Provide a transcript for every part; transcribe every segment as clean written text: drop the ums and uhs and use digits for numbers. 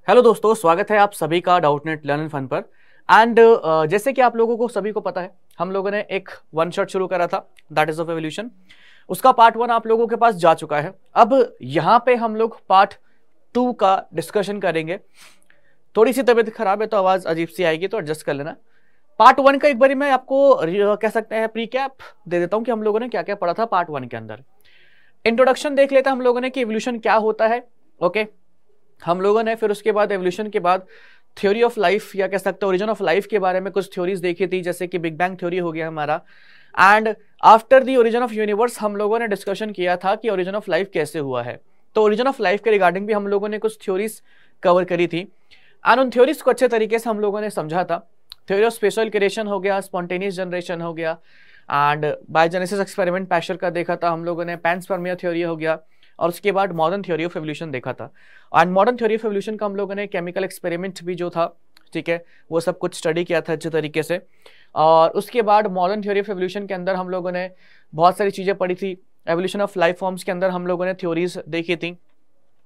Hello दोस्तों, स्वागत है आप सभी का डाउटनेट लर्न एंड फन पर। एंड जैसे कि आप लोगों को सभी को पता है, हम लोगों ने एक वन शॉट शुरू करा था, दैट इज ऑफ एवोल्यूशन। उसका पार्ट 1 आप लोगों के पास जा चुका है। अब यहाँ पे हम लोग पार्ट 2 का डिस्कशन करेंगे। थोड़ी सी तबीयत खराब है तो आवाज अजीब सी आएगी, तो एडजस्ट कर लेना। पार्ट 1 का एक बारी मैं आपको कह सकते हैं प्रीकैप दे देता हूँ कि हम लोगों ने क्या क्या पढ़ा था पार्ट 1 के अंदर। इंट्रोडक्शन देख लेते हैं हम लोगों ने कि एवोल्यूशन क्या होता है। ओके, हम लोगों ने फिर उसके बाद एवोल्यूशन के बाद थ्योरी ऑफ लाइफ या कह सकते हैं ओरिजिन ऑफ लाइफ के बारे में कुछ थ्योरीज देखी थी, जैसे कि बिग बैंग थ्योरी हो गया हमारा। And after the origin of universe हम लोगों ने डिस्कशन किया था कि ओरिजिन ऑफ लाइफ कैसे हुआ है। तो ओरिजिन ऑफ लाइफ के रिगार्डिंग भी हम लोगों ने कुछ थ्योरीज कवर करी थी एंड उन थ्योरीज को अच्छे तरीके से हम लोगों ने समझा था। थ्योरी ऑफ स्पेशल क्रिएशन हो गया, स्पॉन्टेनियस जनरेशन हो गया, एंड बायोजेनेसिस एक्सपेरिमेंट पैशर का देखा था हम लोगों ने, पैनस्पर्मिया थ्योरी हो गया, और उसके बाद मॉडर्न थ्योरी ऑफ एवोल्यूशन देखा था। And modern theory of evolution का हम लोगों ने केमिकल एक्सपेरिमेंट भी जो था, ठीक है, वो सब कुछ स्टडी किया था अच्छे तरीके से। और उसके बाद मॉडर्न थ्योरी ऑफ एवोल्यूशन के अंदर हम लोगों ने बहुत सारी चीज़ें पढ़ी थी। एवोल्यूशन ऑफ लाइफ फॉर्म्स के अंदर हम लोगों ने थ्योरीज देखी थी,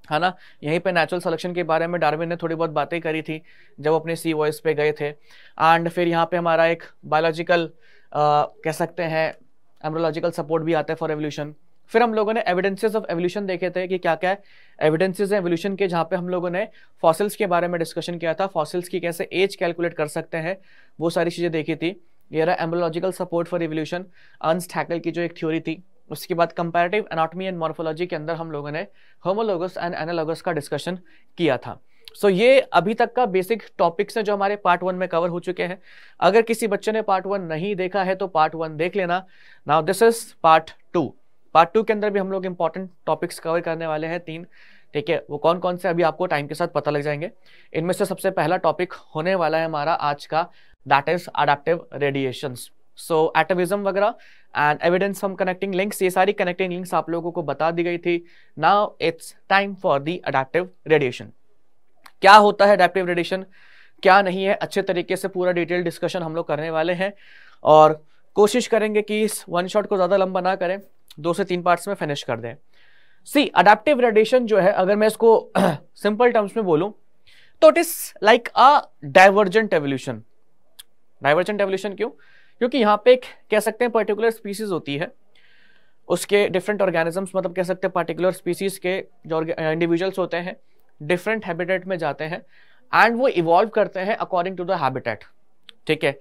है ना। यहीं पे नेचुरल सिलेक्शन के बारे में डार्विन ने थोड़ी बहुत बातें करी थी जब अपने सी वॉइस पे गए थे। एंड फिर यहाँ पे हमारा एक बायोलॉजिकल कह सकते हैं एम्ब्रोलॉजिकल सपोर्ट भी आता है फॉर एवोल्यूशन। फिर हम लोगों ने एविडेंसेस ऑफ एवोल्यूशन देखे थे कि क्या क्या एविडेंसेस हैं एवोल्यूशन के, जहाँ पे हम लोगों ने फॉसिल्स के बारे में डिस्कशन किया था, फॉसिल्स की कैसे एज कैलकुलेट कर सकते हैं, वो सारी चीज़ें देखी थी। ये रहा embryological support for evolution, Ernst Hückel की जो एक थ्योरी थी। उसके बाद कंपैरेटिव एनाटॉमी एंड मॉर्फोलॉजी के अंदर हम लोगों ने होमोलोगस एंड एनालॉगस का डिस्कशन किया था। सो ये अभी तक का बेसिक टॉपिक्स हैं जो हमारे पार्ट 1 में कवर हो चुके हैं। अगर किसी बच्चे ने पार्ट 1 नहीं देखा है तो पार्ट 1 देख लेना। Now this is part 2। Part 2 के अंदर भी हम लोग इंपॉर्टेंट टॉपिक्स कवर करने वाले हैं 3, ठीक है। वो कौन कौन से अभी आपको टाइम के साथ पता लग जाएंगे। इनमें से सबसे पहला टॉपिक होने वाला है हमारा आज का, दैट इज अडैप्टिव रेडिएशंस। सो एटॉमिज्म वगैरह and evidence from connecting links, ये सारी कनेक्टिंग लिंक्स आप लोगों को बता दी गई थी। Now it's time for the adaptive radiation. क्या होता है अडैप्टिव रेडिएशन, क्या नहीं है, अच्छे तरीके से पूरा डिटेल डिस्कशन हम लोग करने वाले हैं और कोशिश करेंगे कि इस वन शॉट को ज्यादा लंबा ना करें, 2 से 3 पार्ट्स में फिनिश कर दें। सी अडैप्टिव रेडिएशन जो है, अगर मैं इसको सिंपल टर्म्स में बोलूं तो it is like a divergent evolution. Divergent evolution क्यों? क्योंकि यहाँ पे एक कह सकते हैं पर्टिकुलर स्पीसीज होती है, उसके डिफरेंट ऑर्गेनिजम्स, मतलब कह सकते हैं पर्टिकुलर स्पीसीज के जो इंडिविजुअल्स होते हैं डिफरेंट हैबिटेट में जाते हैं एंड वो इवॉल्व करते हैं अकॉर्डिंग टू द हैबिटेट, ठीक है।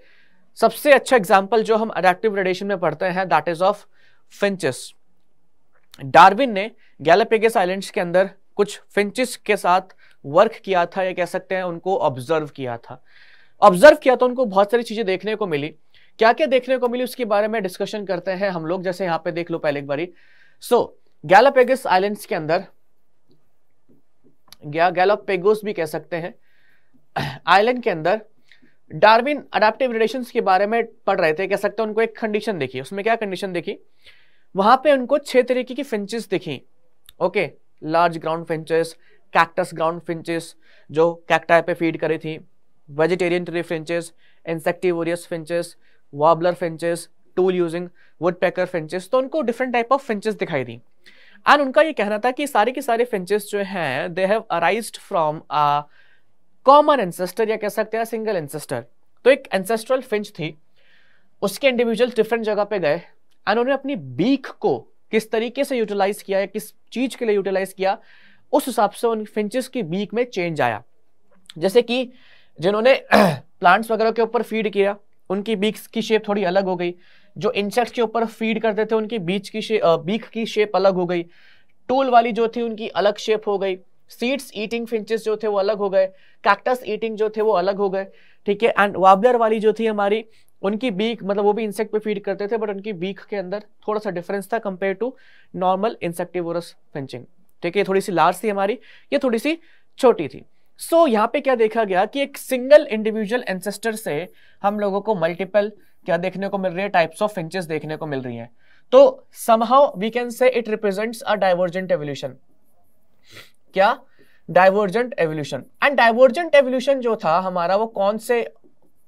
सबसे अच्छा एग्जांपल जो हम अडैप्टिव रेडिएशन में पढ़ते हैं that is of finches. Darwin ने गैलापेगोस आइलैंड्स के अंदर कुछ फिंचेस के साथ वर्क किया था, या कह सकते हैं उनको ऑब्जर्व किया था। ऑब्जर्व किया तो उनको बहुत सारी चीजें देखने को मिली। क्या क्या देखने को मिली उसके बारे में डिस्कशन करते हैं हम लोग। जैसे यहाँ पे देख लो पहले एक बारी। सो गैलापेगोस आइलैंड्स के अंदर, गैलापेगोस भी कह सकते हैं, आइलैंड के अंदर डार्विन अडैप्टिव रेडिएशंस के बारे में पढ़ रहे थे। कह सकते हैं उनको एक कंडीशन देखी। उसमें क्या कंडीशन देखी, वहां पे उनको 6 तरीके की फिंचेस दिखी। Okay, large ground finches, cactus ground finches जो कैक्टाई पे फीड करी थी, vegetarian tree finches, insectivorous finches, warbler finches, tool using woodpecker finches. तो उनको डिफरेंट टाइप ऑफ फिंचेस दिखाई दी एंड उनका ये कहना था कि सारे के सारे फिंचेस जो हैं they have arised from a common ancestor, या कह सकते हैं सिंगल एंसेस्टर। तो एक एंसेस्ट्रल फिंच थी, उसके इंडिविजुअल डिफरेंट जगह पे गए एंड उन्होंने अपनी बीक को किस तरीके से यूटिलाइज किया या किस चीज के लिए यूटिलाइज किया, उस हिसाब से उन फिंचेस की बीक में चेंज आया। जैसे कि जिन्होंने प्लांट्स वगैरह के ऊपर फीड किया उनकी बीक्स की शेप थोड़ी अलग हो गई, जो इंसेक्ट्स के ऊपर फीड करते थे उनकी बीक की शेप अलग हो गई, टूल वाली जो थी उनकी अलग शेप हो गई, सीड्स ईटिंग फिंचेस जो थे वो अलग हो गए, कैक्टस ईटिंग जो थे वो अलग हो गए, ठीक है। एंड वार्बलर वाली जो थी हमारी, उनकी बीक, मतलब वो भी इंसेक्ट पे फीड करते थे बट उनकी बीक के अंदर थोड़ा सा डिफरेंस था कंपेयर टू नॉर्मल इंसेक्टिवोरस फिंचिंग, ठीक है। ये थोड़ी सी लार्ज थी हमारी, ये थोड़ी सी छोटी थी। सो यहाँ पे क्या देखा गया कि एक सिंगल इंडिविजुअल एंसेस्टर से हम लोगों को मल्टीपल क्या देखने को मिल रही है, टाइप्स ऑफ फिंचेस देखने को मिल रही हैं। तो somehow we can say it represents a divergent evolution. क्या? Divergent evolution. And divergent evolution जो था हमारा, वो कौन से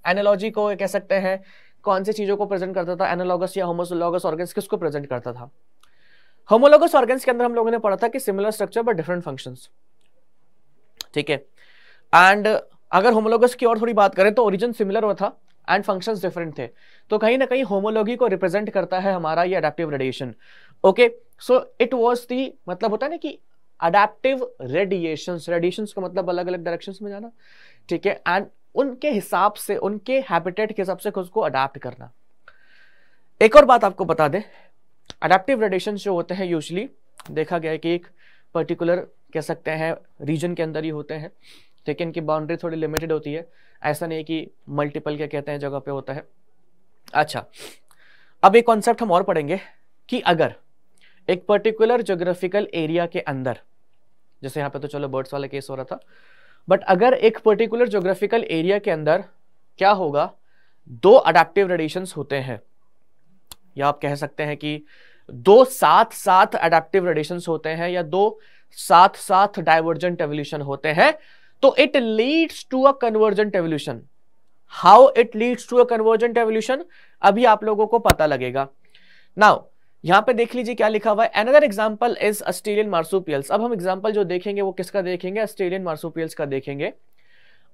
एनालॉजी को कह सकते हैं, कौन सी चीजों को प्रेजेंट करता था, एनालॉगस या होमोलोगस ऑर्गन्स किसको प्रेजेंट करता था। होमोलोगस ऑर्गन्स के अंदर हम लोगों ने पढ़ा था कि similar structure but different functions, ठीक है। एंड अगर होमोलोगस की और थोड़ी बात करें तो ओरिजिन सिमिलर हुआ था एंड फंक्शंस डिफरेंट थे, तो कहीं ना कहीं होमोलॉगी को रिप्रेजेंट करता है हमारा ये adaptive radiation. Okay, so it was the, मतलब होता है ना कि अडैप्टिव रेडिएशंस, रेडिएशंस का मतलब अलग अलग डायरेक्शंस में जाना, ठीक है, एंड उनके हिसाब से, उनके हैबिटेट के हिसाब से खुद को अडैप्ट करना। एक और बात आपको बता दें, अडैप्टिव रेडिएशन जो होते हैं यूजुअली देखा गया है कि एक पर्टिकुलर कह सकते हैं रीजन के अंदर ही होते हैं, ठीक है, इनकी बाउंड्री थोड़ी लिमिटेड होती है, ऐसा नहीं कि मल्टीपल क्या कहते हैं जगह पे होता है। अच्छा, अब एक कॉन्सेप्ट हम और पढ़ेंगे कि अगर एक पर्टिकुलर ज्योग्राफिकल एरिया के अंदर, जैसे यहाँ पे तो चलो बर्ड्स वाला केस हो रहा था, बट अगर एक पर्टिकुलर ज्योग्राफिकल एरिया के अंदर क्या होगा, दो अडैप्टिव रेडिएशंस होते हैं, या आप कह सकते हैं कि दो साथ साथ अडैप्टिव रेडिएशंस होते हैं, या दो साथ साथ डाइवर्जेंट एवोल्यूशन होते हैं, तो it leads to a convergent evolution. How it leads to a convergent evolution अभी आप लोगों को पता लगेगा। नाउ यहां पे देख लीजिए क्या लिखा हुआ है, another example is Australian marsupials. अब हम एग्जांपल जो देखेंगे वो किसका देखेंगे, ऑस्ट्रेलियन मार्सुपियल्स का देखेंगे।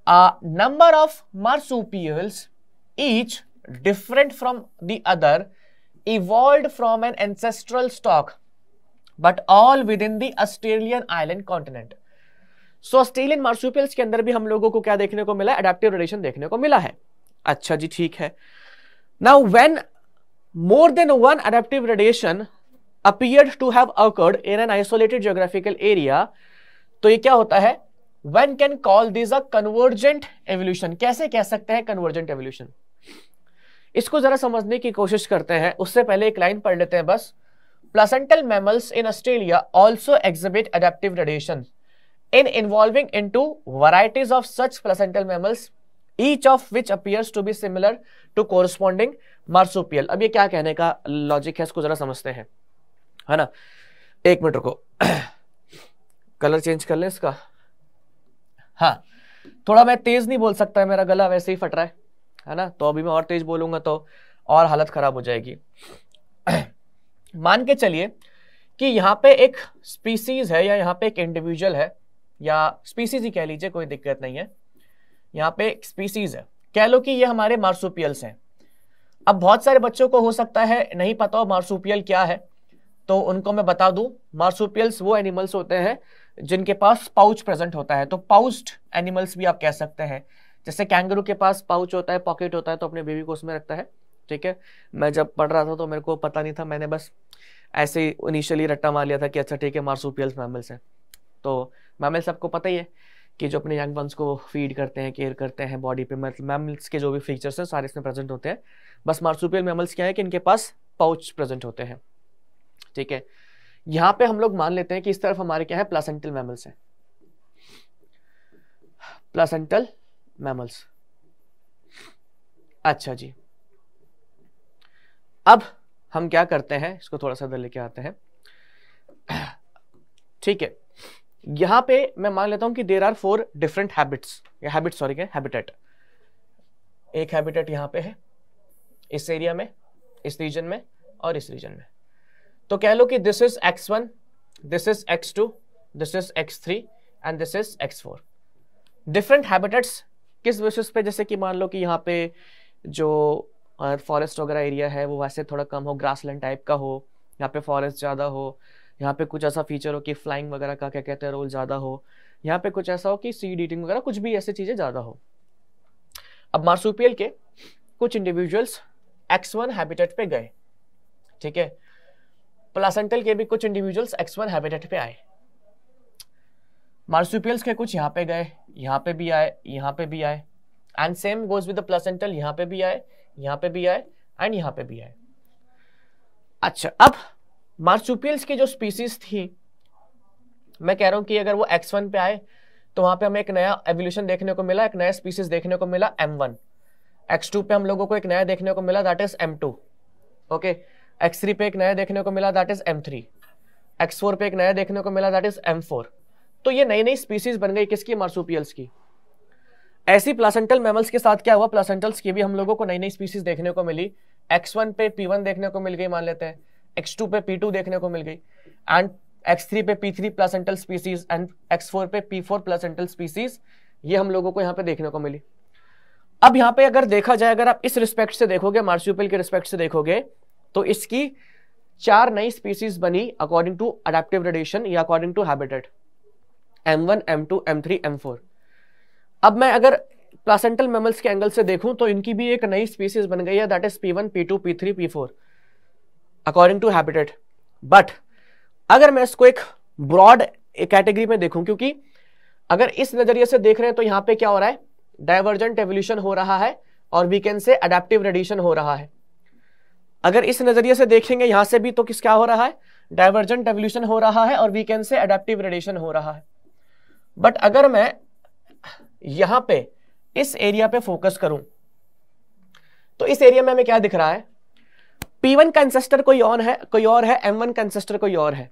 Number of marsupials each different from the other evolved from an ancestral stock but all within the Australian island continent। So Australian marsupials के अंदर भी हम लोगों को क्या देखने को मिला, अडैप्टिव रेडिएशन देखने को मिला है। अच्छा जी, ठीक है। Now when more than one adaptive radiation appeared to have occurred in an isolated geographical area, तो ये क्या होता है, one can call this a convergent evolution। कैसे कह सकते हैं convergent evolution, इसको जरा समझने की कोशिश करते हैं। उससे पहले एक लाइन पढ़ लेते हैं बस। Placental mammals in Australia also exhibit adaptive radiation in involving into varieties of such placental mammals each of which appears to be similar to corresponding marsupial. अब ये क्या कहने का लॉजिक है, इसको जरा समझते हैं, है ना। एक मिनट रुको, कलर चेंज कर ले इसका। हाँ, थोड़ा मैं तेज नहीं बोल सकता, मेरा गला वैसे ही फट रहा है ना, तो अभी मैं और तेज बोलूंगा तो और हालत खराब हो जाएगी। मान के चलिए कि यहाँ पे एक स्पीसीज है, या यहाँ पे एक इंडिविजुअल है, या स्पीसीज ही कह लीजिए, कोई दिक्कत नहीं है। यहाँ पे एक स्पीसीज है, कह लो कि ये हमारे मार्सुपियल्स हैं। अब बहुत सारे बच्चों को हो सकता है नहीं पता हो मार्सुपियल क्या है, तो उनको मैं बता दूं, मार्सुपियल्स वो एनिमल्स होते हैं जिनके पास पाउच प्रेजेंट होता है। तो पाउच्ड एनिमल्स भी आप कह सकते हैं, जैसे कैंगरू के पास पाउच होता है, पॉकेट होता है, तो अपने बेबी को उसमें रखता है, ठीक है। मैं जब पढ़ रहा था तो मेरे को पता नहीं था, मैंने बस ऐसे ही इनिशियली रट्टा मार लिया था कि अच्छा ठीक है मार्सुपियल्स मैमल्स हैं। तो मैमल्स आपको पता ही है कि जो अपने यंग वंस को फीड करते हैं, केयर करते हैं बॉडी पे, मतलब मैमल्स के जो भी फीचर्स हैं सारे इसमें प्रेजेंट होते हैं। बस मार्सुपियल मैमल्स क्या है कि इनके पास पाउच प्रेजेंट होते हैं, ठीक है। यहाँ पे हम लोग मान लेते हैं कि इस तरफ हमारे क्या है, प्लासेंटल मैमल्स हैं, प्लासेंटल मैमल्स। अच्छा जी, अब हम क्या करते हैं, इसको थोड़ा सा इधर लेके आते हैं, ठीक है। यहां पे मैं मान लेता हूं कि देयर आर 4 डिफरेंट हैबिट्स, या हैबिट सॉरी क्या हैबिटेट। एक हैबिटेट यहां पे है इस एरिया में, इस रीजन में और इस रीजन में। तो कह लो कि this is x1, this is x2, this is x3 and this is x4। Different habitats किस बेसिस पे, जैसे कि मान लो कि यहाँ पे जो फॉरेस्ट वगैरह एरिया है वो वैसे थोड़ा कम हो, ग्रासलैंड टाइप का हो, यहाँ पे फॉरेस्ट ज़्यादा हो, यहाँ पे कुछ ऐसा फीचर हो कि फ्लाइंग वगैरह का क्या कहते हैं रोल ज़्यादा हो, यहाँ पे कुछ ऐसा हो कि सीड ईटिंग वगैरह कुछ भी ऐसी चीज़ें ज़्यादा हो। अब मार्सुपियल के कुछ इंडिविजुअल्स x1 हैबिटेट पे गए, ठीक है। प्लासेंटल के भी कुछ इंडिविजुअल्स x1 हैबिटेट पे आए। मार्सुपियल्स के कुछ यहाँ पे गए, यहाँ पे भी आए, यहाँ पे भी आए, and same goes with the placental, यहाँ पे भी आए, यहाँ पे भी आए एंड यहाँ पे भी आए। अच्छा, अब मार्सुपियल्स की जो स्पीसीज थी, मैं कह रहा हूं कि अगर वो x1 पे आए तो वहां पे हमें एक नया एवोल्यूशन देखने को मिला, एक नया स्पीसीज देखने को मिला M1। x2 पे हम लोगों को एक नया देखने को मिला, that is M2। Okay, x3 पे एक नया देखने को मिला, दैट इज M3। x4 पे एक नया देखने को मिला, दैट इज M4। तो ये नई नई स्पीसीज बन गई किसकी, मार्सुपियल्स की। ऐसी प्लासेंटल मैमल्स के साथ क्या हुआ, प्लासेंटल्स की भी हम लोगों को नई नई स्पीसीज देखने को मिली। x1 पे P1 देखने को मिल गई मान लेते हैं, x2 पे P2 देखने को मिल गई, एंड x3 पे P3 placental species and x4 पे P4 प्लासेंटल स्पीसीज ये हम लोगों को यहाँ पे देखने को मिली। अब यहाँ पे अगर देखा जाए, अगर आप इस रिस्पेक्ट से देखोगे, मार्supial के रिस्पेक्ट से देखोगे, तो इसकी 4 नई स्पीसीज बनी अकॉर्डिंग टू अडेप्टिव रेडिएशन या according to habitat, M1, M2, M3, M4। अब मैं अगर प्लासेंटल मैमल्स के एंगल से देखूं तो इनकी भी एक नई स्पीसीज बन गई है, that is P1, P2, P3, P4 according to habitat. But अगर मैं इसको एक ब्रॉड कैटेगरी में देखूं, क्योंकि अगर इस नजरिए से देख रहे हैं तो यहां पे क्या हो रहा है, डाइवर्जेंट एवोल्यूशन हो रहा है और we can say adaptive radiation हो रहा है। अगर इस नजरिए से देखेंगे यहां से भी तो किस क्या हो रहा है, डाइवर्जेंट एवोल्यूशन हो रहा है और we can say adaptive radiation हो रहा है। बट अगर मैं यहां पे इस एरिया पे फोकस करूं तो इस एरिया में हमें क्या दिख रहा है, P1 का एंसेस्टर कोई और है, M1 का एंसेस्टर कोई और है,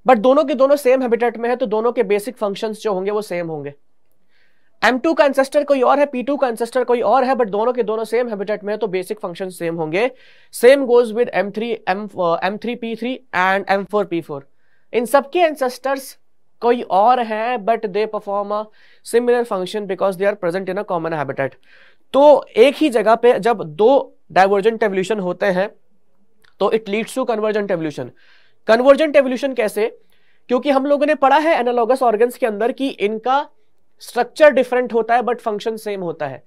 बट दोनों के दोनों सेम हैबिटेट में है, तो दोनों के बेसिक फंक्शंस जो होंगे वो सेम होंगे। M2 का एंसेस्टर कोई और है, P2 का एंसेस्टर कोई और है, बट दोनों के दोनों सेम हैबिटेट में है, तो बेसिक फंक्शन सेम होंगे। Same goes with M3 P3 and M4 P4। इन सबके एंसेस्टर्स कोई और है, but they perform a similar function because they are present in a common habitat. तो एक ही जगह पे जब दो डाइवर्जेंट एवोल्यूशन होते हैं तो it leads to convergent evolution. Convergent evolution कैसे, क्योंकि हम लोगों ने पढ़ा है एनालॉगस ऑर्गन्स के अंदर कि इनका स्ट्रक्चर डिफरेंट होता है बट फंक्शन सेम होता है।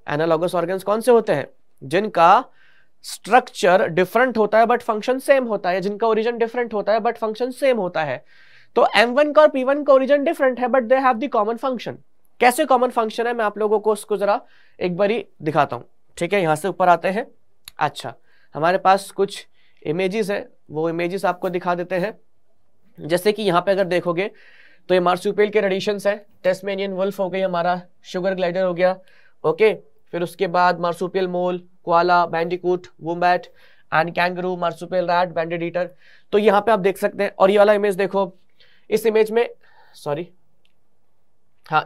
एनालॉगस ऑर्गन्स कौन से होते हैं, जिनका स्ट्रक्चर डिफरेंट होता है बट फंक्शन सेम होता है, जिनका ओरिजिन डिफरेंट होता है बट फंक्शन सेम होता है। तो M1 का और P1 का ओरिजिन डिफरेंट है but they have the common function. कैसे कॉमन फंक्शन है, मैं आप लोगों को उसको जरा एक बारी दिखाता हूं। ठीक है, यहां से ऊपर आते हैं। अच्छा, हमारे पास कुछ इमेजेस है, वो इमेजेस आपको दिखा देते हैं। जैसे कि यहाँ पे अगर देखोगे तो ये मार्supial के रेडिएशंस है। टेस्मेनियन वुल्फ हो गई हमारा, शुगर ग्लाइडर हो गया, ओके। फिर उसके बाद marsupial mole, koala, bandicoot, wombat and kangaroo, marsupial rat, banded eater. तो यहाँ पे आप देख सकते हैं। और ये वाला इमेज देखो, इस इमेज में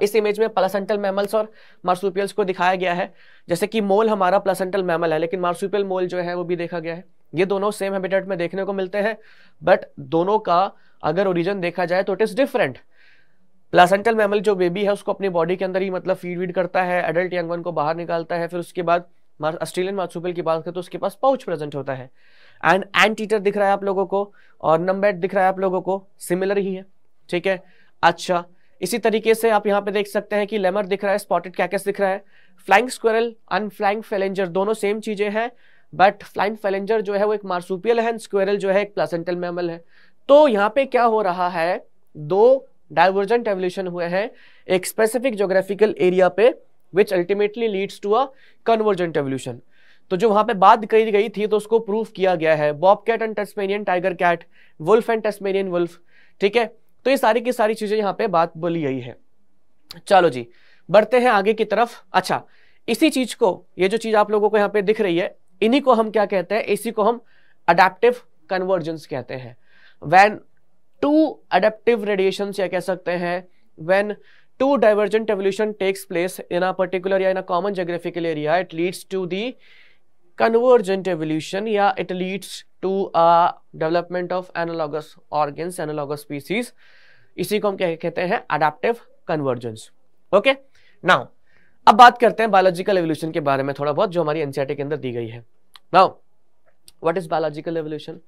इस इमेज में प्लासेंटल मैमल्स और मार्supials को दिखाया गया है। जैसे कि मोल हमारा प्लासेंटल मैमल है, लेकिन मार्supial मोल जो है वो भी देखा गया है। ये दोनों सेम हैबिटेट में देखने को मिलते हैं, बट दोनों का अगर ओरिजिन देखा जाए तो it is different. Placental mammal जो बेबी है उसको अपनी बॉडी के अंदर ही मतलब फीड करता है, एडल्ट यंग वन को बाहर निकालता है। फिर उसके बाद ऑस्ट्रेलियन मार्supial की बात करें तो उसके पास पाउच प्रेजेंट होता है। एंड एंट ईटर दिख रहा है आप लोगों को और नम्बैट दिख रहा है आप लोगों को, सिमिलर ही है। ठीक है, अच्छा, इसी तरीके से आप यहाँ पे देख सकते हैं कि लेमर दिख रहा है, स्पॉटेड कैकस दिख रहा है, फ्लाइंग स्क्विरल, अनफ्लाइंग फेलेंजर, दोनों सेम चीजें हैं, बट फ्लाइंग फेलेंजर जो है वो एक मार्supial है, स्क्विरल जो है एक प्लासेंटल मैमल है। तो यहाँ पे क्या हो रहा है, दो डाइवर्जेंट एवोल्यूशन हुए हैं एक स्पेसिफिक ज्योग्राफिकल एरिया पे, which ultimately leads to a convergent evolution. तो जो वहां पे बात कही गई थी तो उसको प्रूव किया गया है, bobcat and Tasmanian tiger cat, wolf and Tasmanian wolf. ठीक है, तो ये सारी की सारी चीजें यहाँ पे बात बोली गई है। चलो जी, बढ़ते हैं आगे की तरफ। अच्छा, इसी चीज को, ये जो चीज आप लोगों को यहाँ पे दिख रही है, इन्हीं को हम क्या कहते हैं, इसी को हम अडेप्टिव कन्वर्जेंस कहते हैं। व्हेन टू अडेप्टिव रेडिएशंस या कह सकते हैं when two divergent evolution takes place in a particular या in a common geographical area, it leads to the convergent evolution या it leads to a development of analogous organs, analogous species. इसी को हम क्या कहते हैं, अडेप्टिव कन्वर्जेंस। ओके, नाउ अब बात करते हैं बायोलॉजिकल एवोल्यूशन के बारे में थोड़ा बहुत, जो हमारी एनसीईआरटी के अंदर दी गई है। Now what is biological evolution,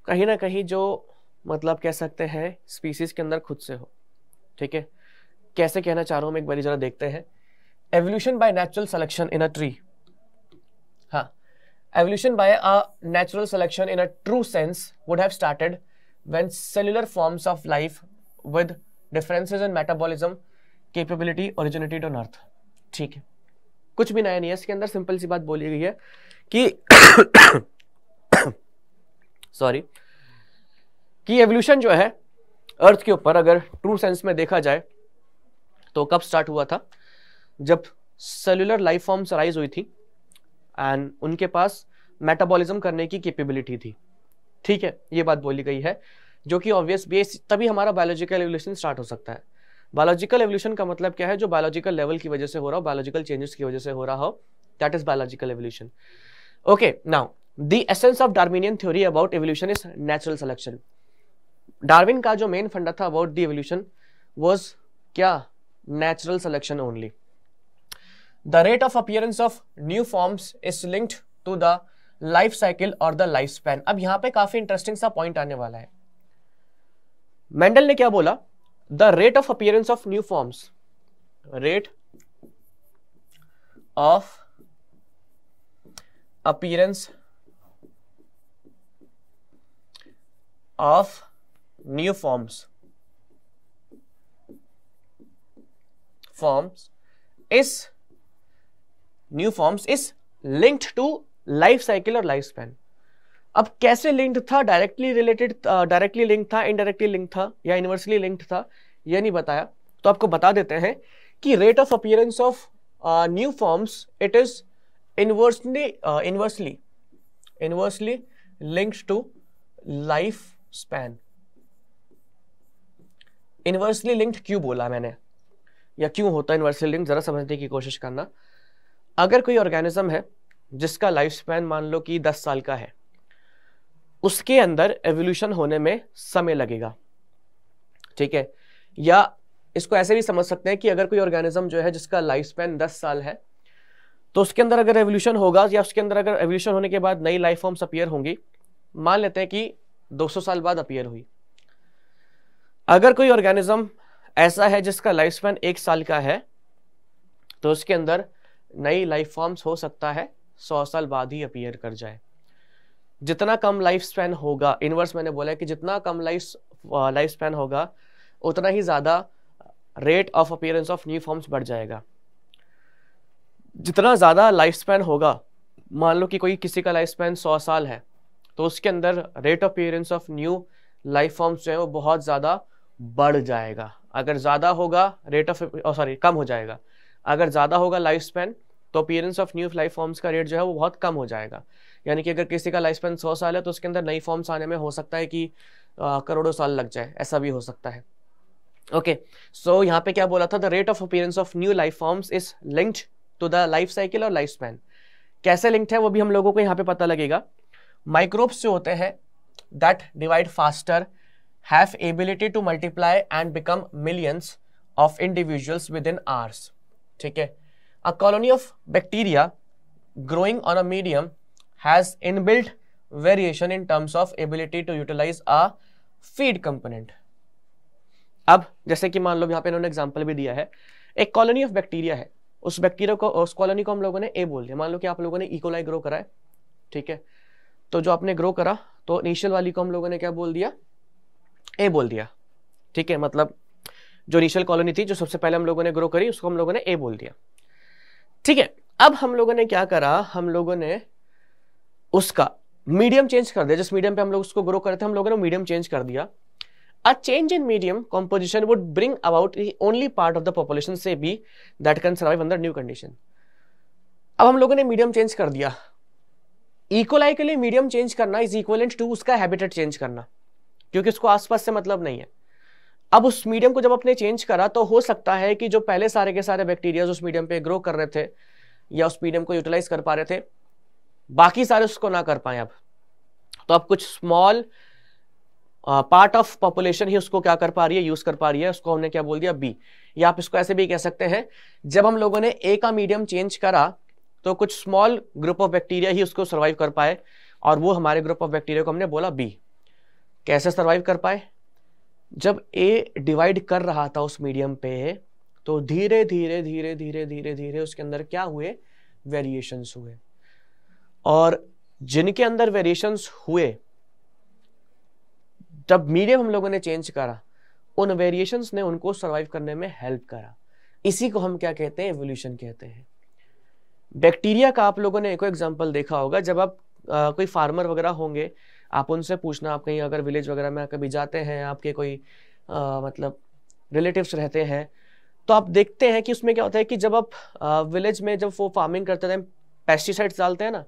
कहीं ना कहीं जो मतलब कह सकते हैं स्पीसीज के अंदर खुद से हो। ठीक है, कैसे कहना चाह रहा हूं मैं एक बार जरा देखते हैं। Evolution by natural selection in a tree, हाँ, evolution by a natural selection in a true sense would have started when cellular forms of life with differences in metabolism capability originated on earth। ठीक है, कुछ भी नया नहीं है इसके अंदर, सिंपल सी बात बोली गई है कि सॉरी, कि एवोल्यूशन जो है अर्थ के ऊपर अगर ट्रू सेंस में देखा जाए तो कब स्टार्ट हुआ था, जब सेलुलर लाइफ फॉर्म्स राइज हुई थी एंड उनके पास मेटाबॉलिज्म करने की कैपेबिलिटी थी। ठीक है, ये बात बोली गई है, जो कि ऑब्वियस बेस, तभी हमारा बायोलॉजिकल एवोल्यूशन स्टार्ट हो सकता है। बायोलॉजिकल एवोल्यूशन का मतलब क्या है, जो बायोलॉजिकल लेवल की वजह से हो रहा हो, बायोलॉजिकल चेंजेस की वजह से हो रहा हो, that is biological evolution. Okay, now the essence of Darwinian theory about evolution is natural selection. Darwin का जो मेन फंडा था अबाउट द एवोल्यूशन वाज क्या, natural selection only. The rate of appearance of new forms is linked to the life cycle or the lifespan. अब यहां पे काफी interesting सा पॉइंट आने वाला है. मेंडल ने क्या बोला? The rate of appearance of new forms, rate of appearance of new forms is linked to life cycle और लाइफ स्पैन. अब कैसे लिंक्ड था? डायरेक्टली रिलेटेड, डायरेक्टली लिंक था, इनडायरेक्टली लिंक था या इनवर्सली लिंक्ड था, यह नहीं बताया. तो आपको बता देते हैं कि rate of appearance of new forms it is inversely linked to life span. Inversely linked क्यों बोला मैंने, या क्यों होता है इनवर्सली लिंक्ड, जरा समझने की कोशिश करना. अगर कोई ऑर्गेनिज्म है जिसका लाइफ स्पैन मान लो कि 10 साल का है, उसके अंदर एवोल्यूशन होने में समय लगेगा, ठीक है. या इसको ऐसे भी समझ सकते हैं कि अगर कोई ऑर्गेनिज्म जो है जिसका लाइफ स्पैन 10 साल है, तो उसके अंदर अगर एवोल्यूशन होगा या उसके अंदर अगर एवोल्यूशन होने के बाद नई लाइफ फॉर्म्स अपीयर होंगी, मान लेते हैं कि 200 साल बाद अपीयर हुई. अगर कोई ऑर्गेनिज्म ऐसा है जिसका लाइफ स्पैन 1 साल का है, तो उसके अंदर नई लाइफ फॉर्म्स हो सकता है 100 साल बाद ही अपीयर कर जाए. जितना कम लाइफ स्पैन होगा, इनवर्स मैंने बोला है कि जितना कम लाइफ स्पैन होगा उतना ही ज्यादा rate of appearance of new forms बढ़ जाएगा. जितना ज्यादा लाइफ स्पैन होगा, मान लो कि कोई किसी का लाइफ स्पैन 100 साल है, तो उसके अंदर rate of appearance of new life forms जो है वो बहुत ज्यादा बढ़ जाएगा. अगर ज्यादा होगा रेट ऑफ कम हो जाएगा. अगर ज्यादा होगा लाइफ स्पैन, तो appearance of new life forms का रेट जो है वो बहुत कम हो जाएगा. यानी कि अगर किसी का लाइफ स्पैन 100 साल है, तो उसके अंदर नई फॉर्म्स आने में हो सकता है कि करोड़ों साल लग जाए, ऐसा भी हो सकता है. ओके, सो यहाँ पे क्या बोला था? The rate of appearance of new life forms is linked to the life cycle और लाइफ स्पैन. कैसे लिंक्ड है वो भी हम लोगों को यहाँ पे पता लगेगा. माइक्रोब्स जो होते हैं that divide faster have ability to multiply and become millions of individuals with in hours. ठीक है. A colony of bacteria growing on a medium has inbuilt variation in terms of ability to utilize a feed component. अब जैसे कि मान लो यहाँ पे इन्होंने example भी दिया है, एक कॉलोनी ऑफ बैक्टीरिया है, उस बैक्टीरिया को, उस कॉलोनी को हम लोगों ने ए बोल दिया. मान लो कि आप लोगों ने इकोलाई ग्रो करा है, ठीक है. तो जो आपने ग्रो करा, तो इनिशियल वाली को हम लोगों ने क्या बोल दिया? ए बोल दिया, ठीक है. मतलब जो इनिशियल कॉलोनी थी, जो सबसे पहले हम लोगों ने ग्रो करी, उसको हम लोगों ने ए बोल दिया, ठीक है. अब हम लोगों ने क्या करा? हम लोगों ने उसका मीडियम चेंज कर दिया. जिस मीडियम पे हम लोग उसको ग्रो करते हैं, हम लोगों ने मीडियम चेंज कर दिया. A change in medium composition would bring about the only part of the population say be that can survive under new condition. अब हम लोगों ने मीडियम चेंज कर दिया. इकोलाई के लिए मीडियम चेंज करना इज इक्विवेलेंट टू उसका हैबिटेट चेंज करना, क्योंकि उसको आसपास से मतलब नहीं है. अब उस मीडियम को जब आपने चेंज करा, तो हो सकता है कि जो पहले सारे के सारे बैक्टीरिया उस मीडियम पे ग्रो कर रहे थे या उस मीडियम को यूटिलाइज कर पा रहे थे, बाकी सारे उसको ना कर पाए. अब तो अब कुछ स्मॉल पार्ट ऑफ पॉपुलेशन ही उसको क्या कर पा रही है? यूज कर पा रही है. उसको हमने क्या बोल दिया? बी. या आप इसको ऐसे भी कह सकते हैं, जब हम लोगों ने ए का मीडियम चेंज करा, तो कुछ स्मॉल ग्रुप ऑफ बैक्टीरिया ही उसको सर्वाइव कर पाए, और वो हमारे ग्रुप ऑफ बैक्टीरिया को हमने बोला बी. कैसे सर्वाइव कर पाए? जब ए डिवाइड कर रहा था उस मीडियम पे, तो धीरे धीरे धीरे धीरे धीरे धीरे उसके अंदर क्या हुए? वेरिएशंस हुए. और जिनके अंदर वेरिएशंस हुए, जब मीडियम हम लोगों ने चेंज करा, उन वेरिएशंस ने उनको सर्वाइव करने में हेल्प करा. इसी को हम क्या कहते हैं? एवोल्यूशन कहते हैं. बैक्टीरिया का आप लोगों ने एक एग्जांपल देखा होगा. जब आप कोई फार्मर वगैरह होंगे, आप उनसे पूछना, आप कहीं अगर विलेज वगैरह में कभी जाते हैं, आपके कोई मतलब रिलेटिव्स रहते हैं, तो आप देखते हैं कि उसमें क्या होता है कि जब आप विलेज में जब वो फार्मिंग करते टाइम पेस्टिसाइड्स डालते हैं ना,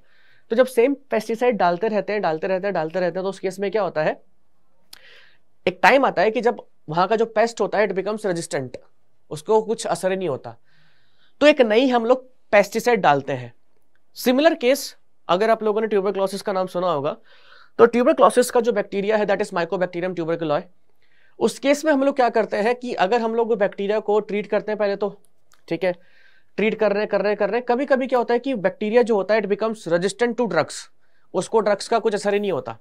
तो जब सेम पेस्टिसाइड डालते रहते हैं, तो उस केस में क्या होता है? एक टाइम आता है कि जब वहां का जो पेस्ट होता है इट बिकम्स रेजिस्टेंट, उसको कुछ असर ही नहीं होता, तो एक नई हम लोग पेस्टिसाइड डालते हैं. सिमिलर केस, अगर आप लोगों ने ट्यूबरक्लोसिस का नाम सुना होगा, तो ट्यूबरक्लोसिस का जो बैक्टीरिया है दैट इज माइकोबैक्टीरियम ट्यूबरकुलोई, उस केस में हम लोग क्या करते हैं कि अगर हम लोग बैक्टीरिया को ट्रीट करते हैं पहले तो, ठीक है, ट्रीट कर रहे हैं, कभी कभी क्या होता है कि बैक्टीरिया जो होता है it becomes resistant to drugs, उसको ड्रग्स का कुछ असर ही नहीं होता,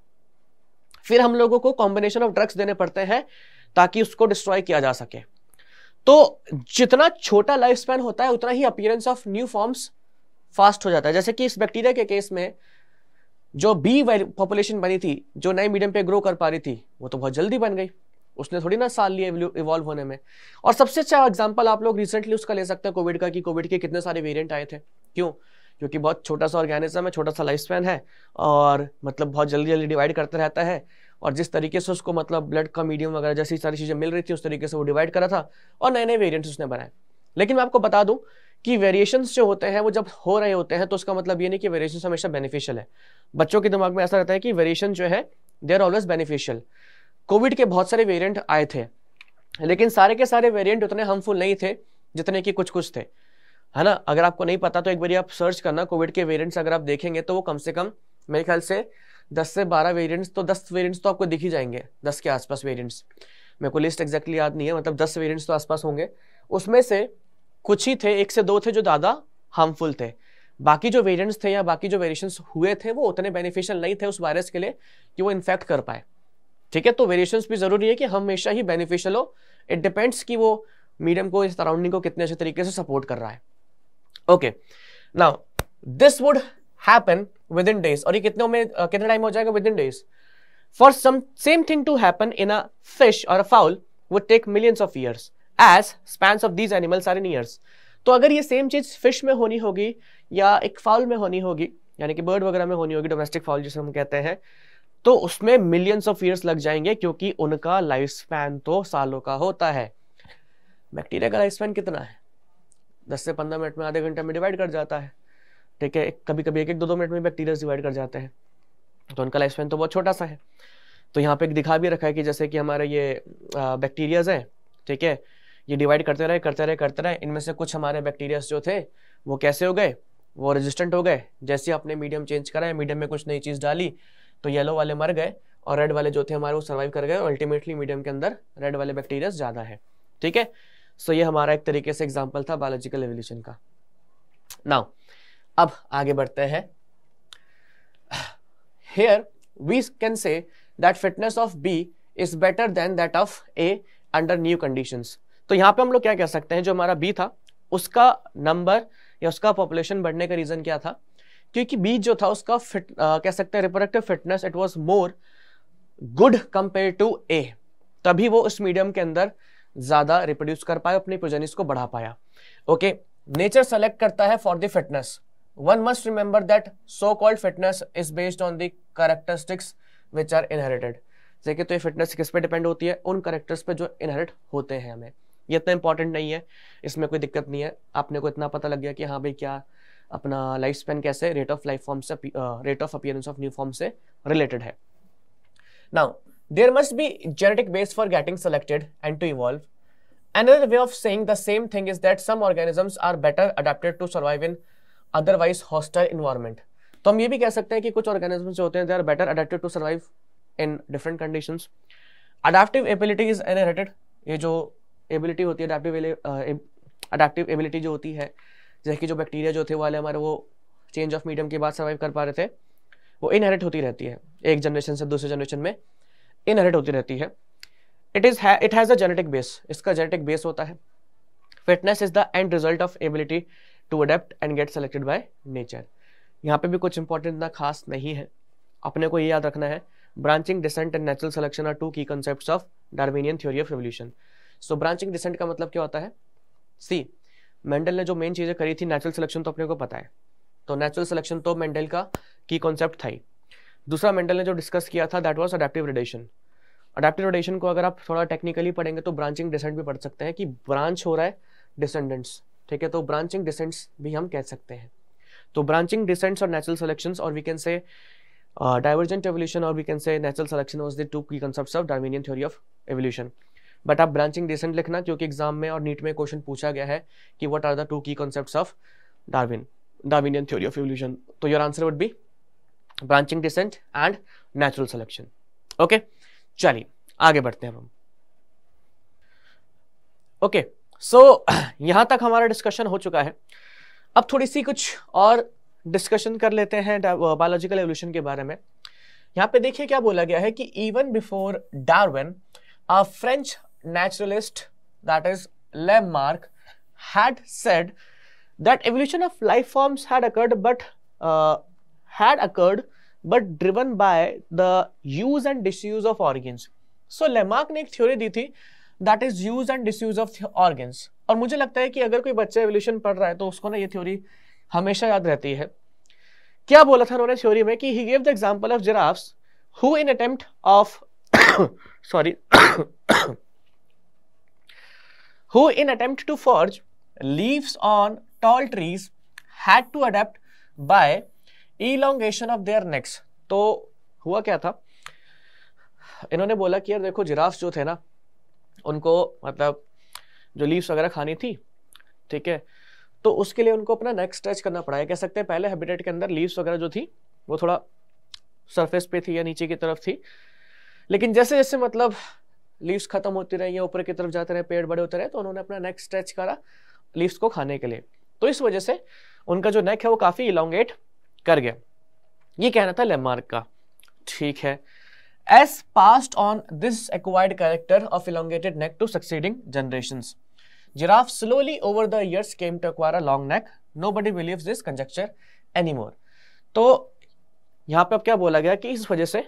फिर हम लोगों को कॉम्बिनेशन ऑफ ड्रग्स देने पड़ते हैं ताकि उसको डिस्ट्रॉय किया जा सके। तो जितना छोटा लाइफ स्पैन होता है उतना ही appearance of new forms fast हो जाता है। जैसे कि इस बैक्टीरिया के केस में जो बी पॉपुलेशन बनी थी, जो नए मीडियम पे ग्रो कर पा रही थी, वो तो बहुत जल्दी बन गई, उसने थोड़ी ना साल लिए इवॉल्व होने में। और सबसे अच्छा एग्जांपल आप लोग रिसेंटली उसका ले सकते हैं कोविड का, कि कोविड के कितने सारे वेरिएंट आए थे। क्यों? क्योंकि बहुत छोटा सा ऑर्गेनिज्म है, छोटा सा लाइफ स्पैन है, और मतलब बहुत जल्दी जल्दी डिवाइड करता रहता है, और जिस तरीके से उसको मतलब ब्लड का मीडियम वगैरह जैसी सारी चीजें मिल रही थी उस तरीके से वो डिवाइड करा था और नए नए वेरिएंट्स उसने बनाए। लेकिन मैं आपको बता दूं कि वेरिएशंस जो होते हैं वो जब हो रहे होते हैं तो उसका मतलब ये नहीं कि वेरिएशंस हमेशा बेनिफिशियल है। बच्चों के दिमाग में ऐसा रहता है कि वेरिएशन जो है they are always beneficial. COVID के बहुत सारे वेरिएंट आए थे, लेकिन सारे के सारे वेरिएंट उतने हार्मफुल नहीं थे जितने कि कुछ कुछ थे, है ना। अगर आपको नहीं पता तो एक बार आप सर्च करना कोविड के वेरिएंट्स, अगर आप देखेंगे तो वो कम से कम मेरे ख्याल से 10 से 12 वेरिएंट्स, तो 10 वेरिएंट्स तो आपको दिख ही जाएंगे, 10 के आसपास वेरिएंट्स। मेरे को लिस्ट एग्जैक्टली याद नहीं है, मतलब 10 वेरिएंट्स तो आसपास होंगे। उसमें से कुछ ही थे, 1 से 2 थे जो ज़्यादा हार्मफुल थे। बाकी जो वेरिएंट्स थे या बाकी जो वेरिएशंस हुए थे वो उतने बेनिफिशियल नहीं थे उस वायरस के लिए कि वो इन्फेक्ट कर पाए, ठीक है। तो वेरिएशंस भी जरूरी है कि हमेशा ही बेनिफिशियल हो, इट डिपेंड्स कि वो मीडियम को, इस सराउंडिंग को कितने अच्छे तरीके से सपोर्ट कर रहा है। Okay, now this would happen within days, और ये कितने टाइम हो जाएगा? Within days. For some same thing to happen in a fish और a fowl would take millions of years as spans of these animals are in years. तो अगर ये same चीज फिश में होनी होगी या एक फाउल में होनी होगी, यानी कि बर्ड वगैरह में होनी होगी, डोमेस्टिक फाउल जिसे हम कहते हैं, तो उसमें मिलियंस ऑफ ईयर्स लग जाएंगे, क्योंकि उनका लाइफ स्पैन तो सालों का होता है। बैक्टीरिया का लाइफ स्पैन कितना है? 10 से 15 मिनट में, आधे घंटे में डिवाइड कर जाता है, ठीक है। कभी कभी 1-2 मिनट में बैक्टीरिया डिवाइड कर जाते हैं, तो उनका लाइफ स्पैन तो बहुत छोटा सा है। तो यहाँ पे दिखा भी रखा है कि जैसे कि हमारे ये बैक्टीरियाज है, ठीक है, ये डिवाइड करते रहे, इनमें से कुछ हमारे बैक्टीरियाज जो थे वो कैसे हो गए? वो रेजिस्टेंट हो गए। जैसे आपने मीडियम चेंज करा है, मीडियम में कुछ नई चीज डाली, तो येलो वाले मर गए और रेड वाले जो थे हमारे वो सर्वाइव कर गए, और अल्टीमेटली मीडियम के अंदर रेड वाले बैक्टीरिया ज्यादा है, ठीक है। सो ये हमारा एक तरीके से एग्जांपल था बायोलॉजिकल एवोल्यूशन का। नाउ अब आगे बढ़ते हैं। Here we can say that fitness of B is better than that of A under new conditions. तो यहाँ पे हम लोग क्या कह सकते हैं, जो हमारा बी था उसका नंबर या उसका पॉपुलेशन बढ़ने का रीजन क्या था? क्योंकि बी जो था उसका कह सकते हैं reproductive fitness it was more good compare to a, तभी वो उस मीडियम के अंदर ज्यादा रिप्रोड्यूस कर पाया, अपनी प्रोजेनिस को बढ़ा पाया। ओके, नेचर सेलेक्ट करता है for the fitness. One must remember that so called fitness is based on the characteristics which are inherited. देखिए, तो ये फिटनेस किस पे डिपेंड होती है? उन कैरेक्टर्स पे जो इनहेरिट होते हैं हमें। ये इतना इंपॉर्टेंट नहीं है, इसमें कोई दिक्कत नहीं है। आपने को इतना पता लग गया कि हाँ भाई क्या अपना लाइफ स्पैन कैसे रेट ऑफ लाइफ फॉर्म से, rate of appearance of new form से रिलेटेड है। Now there must be genetic base for getting selected and to evolve. Another way of saying the same thing is that some organisms are better adapted to survive in otherwise hostile environment. तो हम ये भी कह सकते हैं कि कुछ organisms जो होते हैं they are better adapted to survive in different conditions. Adaptive ability is inherited. ये जो ability होती है adaptive ability जो होती है, जैसे कि जो बैक्टीरिया जो थे वाले हमारे वो चेंज ऑफ मीडियम के बाद सर्वाइव कर पा रहे थे, वो इनहेरिट होती रहती है, एक जनरेशन से दूसरे जनरेशन में इनहेरिट होती रहती है। It has a genetic base, इसका जेनेटिक बेस होता है। Fitness is the end result of ability to adapt and get selected by nature. यहाँ पे भी कुछ इंपॉर्टेंट इतना खास नहीं है, अपने को ये याद रखना है, branching descent and natural selection are two key concepts of Darwinian theory of evolution. So branching descent का मतलब क्या होता है? सी, मेंडल ने जो मेन चीजें करी थी, नेचुरल सिलेक्शन तो अपने को पता है, तो नेचुरल सिलेक्शन तो मेंडल का की कॉन्सेप्ट था ही। दूसरा मेंडल ने जो डिस्कस किया था that was adaptive relation. Adaptive rotation को अगर आप थोड़ा टेक्निकली पढ़ेंगे तो ब्रांचिंग डिसेंट भी पढ़ सकते हैं कि ब्रांच हो रहा है डिसेंडेंट्स, ठीक है, तो ब्रांचिंग डिसेंट्स भी हम कह सकते हैं। तो ब्रांचिंग डिसेंट्स और नेचुरल सिलेक्शंस, और we can say divergent evolution, और we can say natural selection was the two key concepts of Darwinian theory of evolution. But आप ब्रांचिंग डिसेंट लिखना, क्योंकि एग्जाम में और नीट में क्वेश्चन पूछा गया है कि what are the two key concepts of Darwinian theory of evolution. तो your answer would be branching descent and natural selection. Okay, चलिए आगे बढ़ते हैं हम। ओके, सो यहां तक हमारा डिस्कशन हो चुका है। अब थोड़ी सी कुछ और डिस्कशन कर लेते हैं बायोलॉजिकल एवोल्यूशन के बारे में। यहाँ पे देखिए क्या बोला गया है कि even before Darwin a French naturalist that is Lamarck had said that evolution of life forms had occurred but driven by the use and disuse of organs. So Lamarck ने एक थ्योरी दी थी that is use and disuse of organs, और मुझे लगता है कि अगर कोई बच्चा एवोल्यूशन पढ़ रहा है तो उसको ना ये थ्योरी हमेशा याद रहती है। क्या बोला था उन्होंने थ्योरी में कि he gave the example of giraffes who in attempt of sorry who in attempt to forge leaves on tall trees had to adapt by elongation of their necks. तो हुआ क्या था, इन्होंने बोला कि यार देखो जिराफ्स जो थे ना, उनको मतलब जो लीव्स वगैरह खानी थी, ठीक है, तो उसके लिए उनको अपना नेक स्ट्रेच करना पड़ा है। कह सकते हैं पहले हैबिटेट के अंदर लीव्स वगैरह जो थी वो थोड़ा सरफेस पे थी या नीचे की तरफ थी, लेकिन जैसे जैसे मतलब लीव्स खत्म होती रही या ऊपर की तरफ जाते रहे, पेड़ बड़े होते रहे, तो उन्होंने अपना नेक स्ट्रेच करा लीव्स को खाने के लिए। तो इस वजह से उनका जो नेक है वो काफी इलोंगेट कर गया। ये कहना था लेमार्क का, ठीक है। As passed on this acquired character of elongated neck to succeeding generations, giraffe slowly over the years came to acquire a long neck, nobody believes this conjecture anymore. तो यहां पे अब क्या बोला गया कि इस वजह से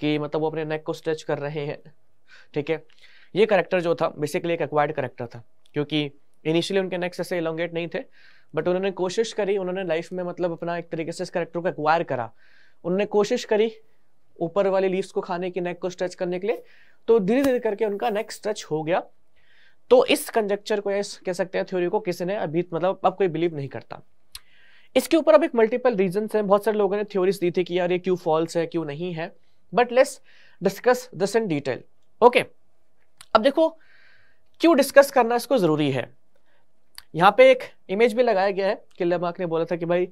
कि मतलब वो अपने नेक को स्ट्रेच कर रहे हैं, ठीक है। ये कैरेक्टर जो था बेसिकली एक एक्वायर्ड कैरेक्टर था, क्योंकि इनिशियली उनके नेक्स ऐसे इलोंगेट नहीं थे, बट उन्होंने कोशिश करी, उन्होंने लाइफ में मतलब अपना एक तरीके से इस कैरेक्टर को एक्वायर करा, उन्होंने कोशिश करी ऊपर वाली लीव्स को खाने की, नेक को स्ट्रेच करने के लिए, तो धीरे धीरे करके उनका नेक स्ट्रेच हो गया। तो इस कंजक्चर को कह सकते हैं थ्योरी को किसी ने अभी मतलब अब कोई बिलीव नहीं करता। इसके ऊपर अब एक मल्टीपल रीजंस हैं, बहुत सारे लोगों ने थ्योरीज दी थी कि यार ये क्यों फॉल्स है क्यों नहीं है, but let's discuss this in detail. Okay, अब देखो क्यों डिस्कस करना इसको जरूरी है। यहाँ पे एक इमेज भी लगाया गया है कि लेमार्क ने बोला था कि भाई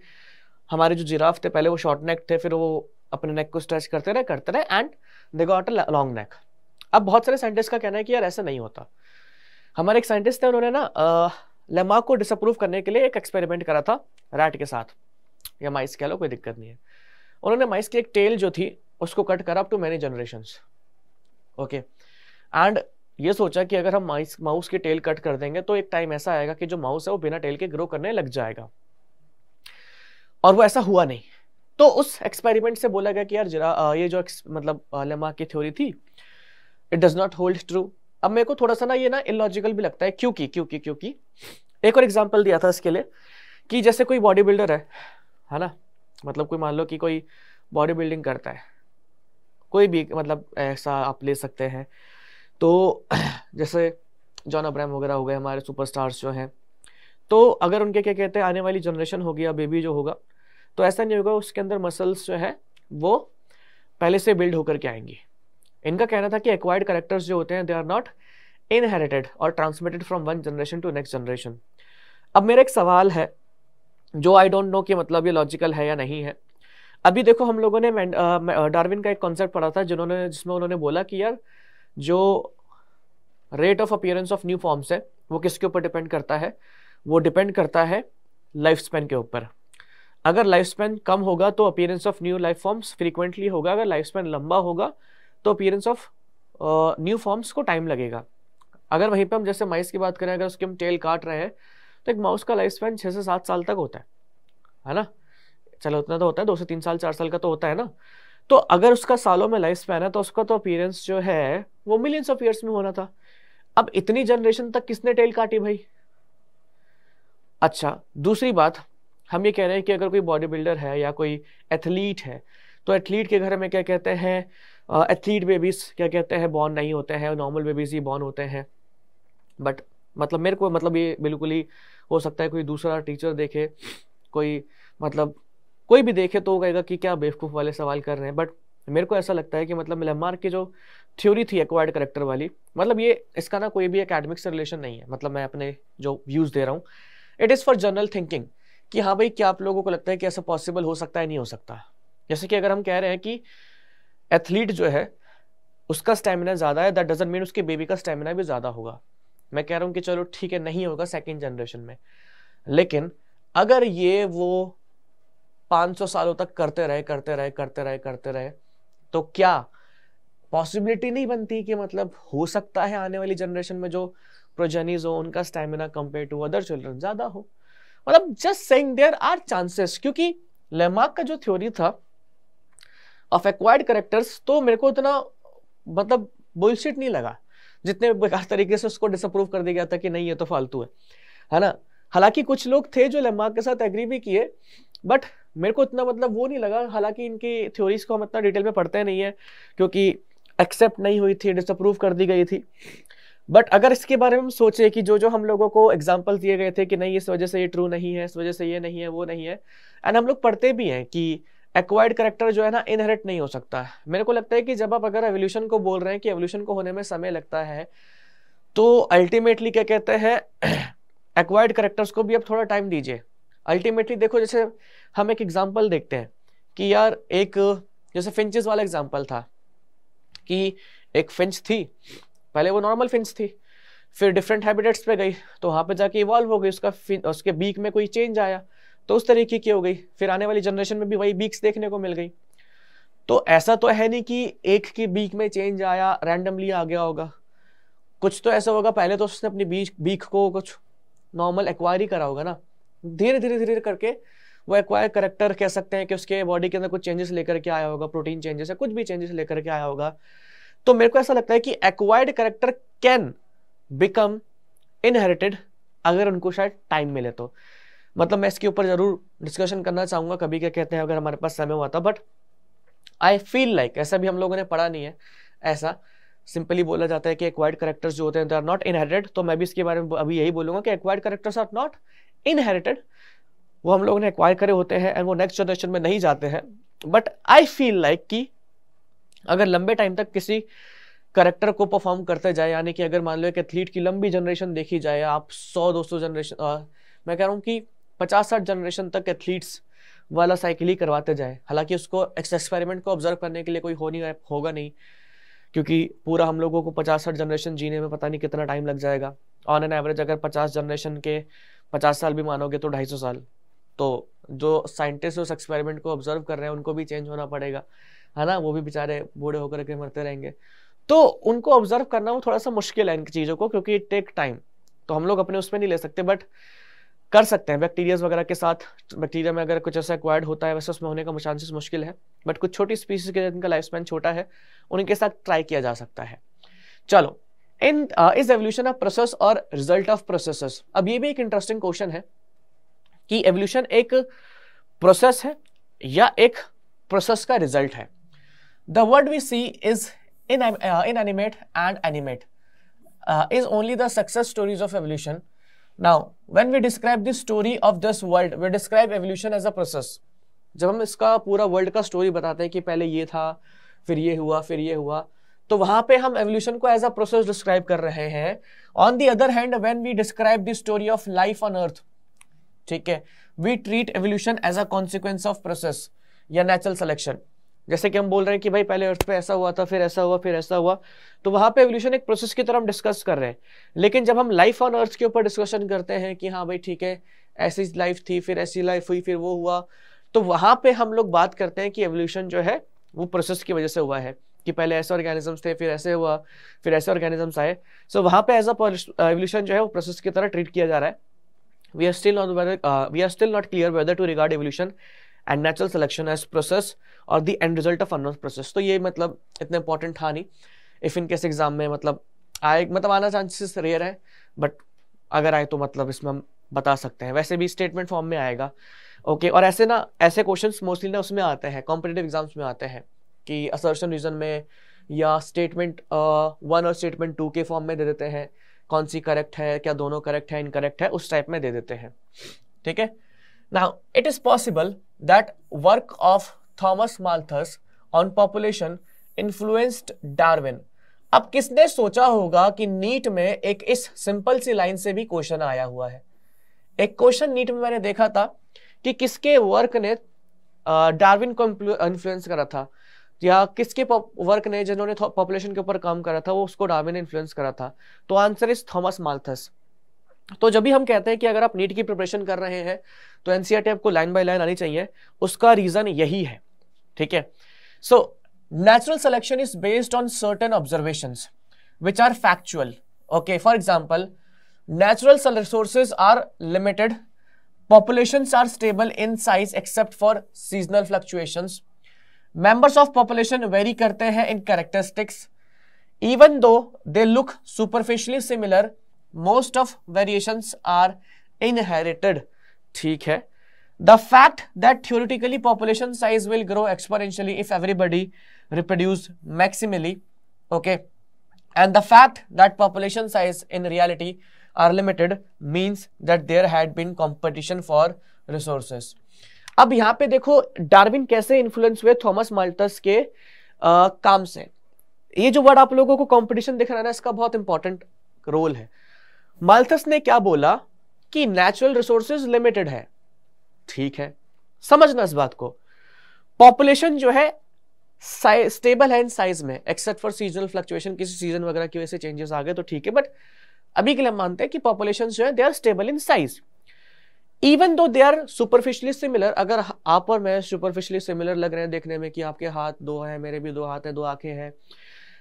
हमारे जो जिराफ थे पहले वो शॉर्ट नेक थे, फिर वो अपने नेक को स्ट्रेच करते रहे and they got a long नेक। अब बहुत सारे साइंटिस्ट का कहना है कि यार ऐसा नहीं होता। हमारे एक साइंटिस्ट थे, उन्होंने ना लेमार्क को डिसअप्रूव करने के लिए एक एक्सपेरिमेंट करा था रैट के साथ, या माइस कह लो, कोई दिक्कत नहीं है। उन्होंने माइस की एक टेल जो थी उसको कट करा up to many generations, okay, and ये सोचा कि अगर हम माउस की टेल कट कर देंगे तो एक टाइम ऐसा आएगा कि जो माउस है वो बिना टेल के ग्रो करने लग जाएगा, और वो ऐसा हुआ नहीं। तो उस एक्सपेरिमेंट से बोला गया कि यार ये जो मतलब लेमार्क की थ्योरी थी it does not hold true. अब मेरे को थोड़ा सा ना ये ना इलॉजिकल भी लगता है, क्योंकि एक और एग्जांपल दिया था इसके लिए कि जैसे कोई बॉडी बिल्डर है ना, मतलब कोई मान लो कि कोई बॉडी बिल्डिंग करता है, कोई भी मतलब ऐसा आप ले सकते हैं, तो जैसे जॉन अब्राहम वगैरह हो गए हमारे सुपरस्टार्स जो हैं, तो अगर उनके क्या कहते हैं आने वाली जनरेशन होगी या बेबी जो होगा, तो ऐसा नहीं होगा उसके अंदर मसल्स जो है वो पहले से बिल्ड होकर के आएंगी। इनका कहना था कि एक्वायर्ड कैरेक्टर्स जो होते हैं दे आर नॉट इनहेरिटेड और transmitted from one generation to next generation. अब मेरा एक सवाल है जो आई डोंट नो कि मतलब ये लॉजिकल है या नहीं है। अभी देखो हम लोगों ने डार्विन का एक कॉन्सेप्ट पढ़ा था जिसमें उन्होंने बोला कि यार जो rate of appearance of new forms है वो किसके ऊपर डिपेंड करता है, वो डिपेंड करता है लाइफ स्पैन के ऊपर। अगर लाइफ स्पैन कम होगा तो appearance of new life forms frequently होगा, अगर लाइफ स्पैन लंबा होगा तो अपीयरेंस ऑफ न्यू फॉर्म्स को टाइम लगेगा। अगर वहीं पे हम जैसे माइस की बात करें, अगर उसकी हम टेल काट रहे हैं तो एक माउस का लाइफ स्पैन 6 से 7 साल तक होता है ना, चलो उतना तो होता है, 2 से 3 साल 4 साल का तो होता है ना। तो अगर उसका सालों में लाइफ स्पैन है तो उसका तो अपीयरेंस जो है वो मिलियंस ऑफ ईयर्स में होना था। अब इतनी जनरेशन तक किसने टेल काटी भाई? अच्छा, दूसरी बात हम ये कह रहे हैं कि अगर कोई बॉडी बिल्डर है या कोई एथलीट है तो एथलीट के घर में क्या कहते हैं एथलीट बेबीज क्या कहते हैं बॉर्न नहीं होते हैं, नॉर्मल बेबीज ही बॉर्न होते हैं। बट मतलब मेरे को मतलब ये बिल्कुल ही हो सकता है कोई दूसरा टीचर देखे, कोई मतलब कोई भी देखे तो कहेगा कि क्या बेवकूफ़ वाले सवाल कर रहे हैं। बट मेरे को ऐसा लगता है कि मतलब लेमार्क की जो थ्योरी थी एक्वायर्ड कैरेक्टर वाली, मतलब ये इसका ना कोई भी एकेडमिक से रिलेशन नहीं है, मतलब मैं अपने जो व्यूज़ दे रहा हूँ it is for general thinking कि हाँ भाई क्या आप लोगों को लगता है कि ऐसा पॉसिबल हो सकता है नहीं हो सकता। जैसे कि अगर हम कह रहे हैं कि एथलीट जो है उसका स्टेमिना ज्यादा है, दैट डजंट मीन उसके बेबी का स्टेमिना भी ज्यादा होगा। मैं कह रहा हूं कि चलो ठीक है नहीं होगा सेकेंड जनरेशन में, लेकिन अगर ये वो 500 सालों तक करते रहे तो क्या पॉसिबिलिटी नहीं बनती कि मतलब हो सकता है आने वाली जनरेशन में जो प्रोजेनीज हो उनका stamina compare to other children ज्यादा हो। मतलब just saying there are chances, क्योंकि लेमार्क का जो थ्योरी था ऑफ एक्वायर्ड कैरेक्टर्स तो मेरे को इतना मतलब बुलशिट नहीं लगा, जितने बेकार तरीके से उसको डिसअप्रूव कर दिया गया था कि नहीं ये तो फालतू है ना। हालांकि कुछ लोग थे जो लेमार्क के साथ एग्री भी किए, बट मेरे को इतना मतलब वो नहीं लगा। हालांकि इनकी थ्योरीज को हम इतना डिटेल में पढ़ते नहीं है क्योंकि एक्सेप्ट नहीं हुई थी, डिसअप्रूव कर दी गई थी। बट अगर इसके बारे में हम सोचे कि जो जो हम लोगों को एग्जाम्पल दिए गए थे कि नहीं इस वजह से ये ट्रू नहीं है, इस वजह से ये नहीं है, वो नहीं है, एंड हम लोग पढ़ते भी हैं कि एक्वायर्ड कैरेक्टर जो है ना इनहेरिट नहीं हो सकता है। मेरे को लगता है कि जब आप अगर एवोल्यूशन को बोल रहे हैं कि एवोल्यूशन को होने में समय लगता है, तो अल्टीमेटली क्या कहते हैं एक्वायर्ड कैरेक्टर्स को भी अब थोड़ा टाइम दीजिए। अल्टीमेटली देखो, जैसे हम एक एग्जांपल देखते हैं कि यार एक जैसे फिंचेस वाला एग्जांपल था कि एक फिंच थी, पहले वो नॉर्मल फिंच थी, फिर डिफरेंट हैबिटेट्स पे गई तो वहां पे जाके इवॉल्व हो गई, उसके बीक में कोई चेंज आया तो उस तरीके की हो गई, फिर आने वाली जनरेशन में भी वही बीक्स देखने को मिल गई। तो ऐसा तो है नहीं कि एक की बीक में चेंज आया रैंडमली आ गया होगा, कुछ तो ऐसा होगा पहले तो उसने अपनी बीक को कुछ नॉर्मल एक्वायर ही करा होगा ना, धीरे धीरे करके वो एक्वायर कैरेक्टर कह सकते हैं कि उसके बॉडी के अंदर कुछ चेंजेस लेकर के आया होगा, प्रोटीन चेंजेस है, कुछ भी चेंजेस लेकर के आया होगा। तो मेरे को ऐसा लगता है कि acquired character can become inherited अगर उनको शायद टाइम मिले तो। मतलब मैं इसके ऊपर जरूर डिस्कशन करना चाहूंगा कभी, क्या कहते हैं अगर हमारे पास समय हुआ था, बट आई फील लाइक ऐसा भी हम लोगों ने पढ़ा नहीं है, ऐसा सिंपली बोला जाता है कि एक्वायर्ड कैरेक्टर्स जो होते हैं दे आर नॉट इनहेरिटेड। तो मैं भी इसके बारे में अभी यही बोलूंगा कि acquired characters are not inherited, वो हम लोगों ने एक्वायर करे होते हैं एंड वो नेक्स्ट जनरेशन में नहीं जाते हैं। बट आई फील लाइक कि अगर लंबे टाइम तक किसी कैरेक्टर को परफॉर्म करते जाए, यानी कि अगर मान लो एक एथलीट की लंबी जनरेशन देखी जाए, आप 100-200 जनरेशन, मैं कह रहा हूँ कि 50-60 जनरेशन तक एथलीट्स वाला साइकिल ही करवाते जाए। हालांकि उसको एक्सपेरिमेंट को ऑब्जर्व करने के लिए कोई होगा नहीं, क्योंकि पूरा हम लोगों को 50-60 जनरेशन जीने में पता नहीं कितना टाइम लग जाएगा। ऑन एन एवरेज अगर 50 जनरेशन के 50 साल भी मानोगे तो 250 साल, तो जो साइंटिस्ट उस एक्सपेरिमेंट को ऑब्जर्व कर रहे हैं उनको भी चेंज होना पड़ेगा, है ना, वो भी बेचारे बूढ़े होकर के मरते रहेंगे। तो उनको ऑब्जर्व करना वो थोड़ा सा मुश्किल है इन चीज़ों को, क्योंकि इट टेक टाइम। तो हम लोग अपने उसमें नहीं ले सकते, बट कर सकते हैं बैक्टीरियाज वगैरह के साथ। बैक्टीरिया में अगर कुछ ऐसा एक्वायर्ड होता है, वैसे उसमें होने का चांसेस मुश्किल है, बट कुछ छोटी स्पीसीज के जिनका लाइफ स्पैन छोटा है उनके साथ ट्राई किया जा सकता है। चलो, इज एवोल्यूशन अ प्रोसेस और रिजल्ट ऑफ प्रोसेसेस? अब ये भी एक इंटरेस्टिंग क्वेश्चन है कि एवोल्यूशन एक प्रोसेस है या एक प्रोसेस का रिजल्ट है। The word we see is inanimate and animate is only the success stories of evolution. Now, when we describe the story of this world, we describe evolution as a process. जब हम इसका पूरा world का story बताते हैं कि पहले ये था, फिर ये हुआ, फिर ये हुआ, तो वहां पे हम एवोल्यूशन को एज अ प्रोसेस डिस्क्राइब कर रहे हैं। On the other hand, when we describe the story of life on earth, ठीक है, we treat evolution as a consequence of process या नेचुरल सिलेक्शन। जैसे कि हम बोल रहे हैं कि भाई पहले अर्थ पे ऐसा हुआ था, फिर ऐसा हुआ, फिर ऐसा हुआ, तो वहां पे एवोल्यूशन एक प्रोसेस की तरह हम डिस्कस कर रहे हैं। लेकिन जब हम लाइफ ऑन अर्थ के ऊपर डिस्कशन करते हैं कि हाँ भाई ठीक है, ऐसी लाइफ थी, फिर ऐसी लाइफ हुई, फिर वो हुआ, तो वहां पे हम लोग बात करते हैं कि एवोल्यूशन जो है वो प्रोसेस की वजह से हुआ है, कि पहले ऐसे ऑर्गेनिजम्स थे, फिर ऐसे हुआ, फिर ऐसे ऑर्गेनिजम्स आए। सो वहां पे एज अ एवोल्यूशन जो है वो प्रोसेस की तरह ट्रीट किया जा रहा है। We are still not clear whether to regard evolution and natural selection as process और the end result of unknown process. तो ये मतलब इतना इंपॉर्टेंट था नहीं। इफ इन केस एग्जाम में मतलब आना चांसेस रेयर है, बट अगर आए तो मतलब इसमें हम बता सकते हैं, वैसे भी स्टेटमेंट फॉर्म में आएगा। ओके, और ऐसे क्वेश्चंस मोस्टली ना उसमें आते हैं, कॉम्पिटिटिव एग्जाम्स में आते हैं कि असर्शन रीजन में या स्टेटमेंट 1 और स्टेटमेंट 2 के फॉर्म में दे देते हैं, कौन सी करेक्ट है, क्या दोनों करेक्ट है, इनकरेक्ट है, उस टाइप में दे देते हैं। ठीक है, now it is possible that work of Thomas Malthus on population influenced Darwin. अब किसने सोचा होगा कि नीट में एक इस सिंपल सी लाइन से भी क्वेश्चन आया हुआ है। एक क्वेश्चन नीट में मैंने देखा था कि किसके वर्क ने डार्विन को इन्फ्लुएंस करा था। या किसके वर्क ने जिन्होंने पॉपुलेशन के ऊपर काम करा था वो उसको डार्विन ने इन्फ्लुएंस करा था? तो आंसर इज थॉमस माल्थस। तो जब भी हम कहते हैं कि अगर आप नीट की प्रिपरेशन कर रहे हैं तो एनसीईआरटी आपको लाइन बाय लाइन आनी चाहिए, उसका रीजन यही है, ठीक है। So natural selection is based on certain observations which are factual. Okay, for example natural resources are limited, populations are stable in size except for seasonal fluctuations, members of population vary करते हैं in characteristics, even though they look superficially similar, most of variations are inherited, ठीक है। The fact that theoretically population size will grow exponentially if everybody reproduce maximally, okay, and the fact that population size in reality are limited means that there had been competition for resources। अब यहां पे देखो Darwin कैसे influence हुए Thomas Malthus के काम से। ये जो वर्ड आप लोगों को कंपटीशन दिख रहा है ना, इसका बहुत इंपॉर्टेंट रोल है। माल्थस ने क्या बोला कि नेचुरल रिसोर्सेज लिमिटेड है, ठीक है, समझना इस बात को। पॉपुलेशन जो है स्टेबल है इन साइज में एक्सेप्ट फॉर सीजनल फ्लक्चुएशन, किसी सीजन वगैरह की वजह से चेंजेस आ गए तो ठीक है, बट अभी के लिए हम मानते हैं कि पॉपुलेशन जो है they are stable in size even though they are superficially similar. अगर आप और मैं सुपरफिशियली सिमिलर लग रहे हैं देखने में कि आपके हाथ दो हैं, मेरे भी दो हाथ हैं, दो आंखें हैं,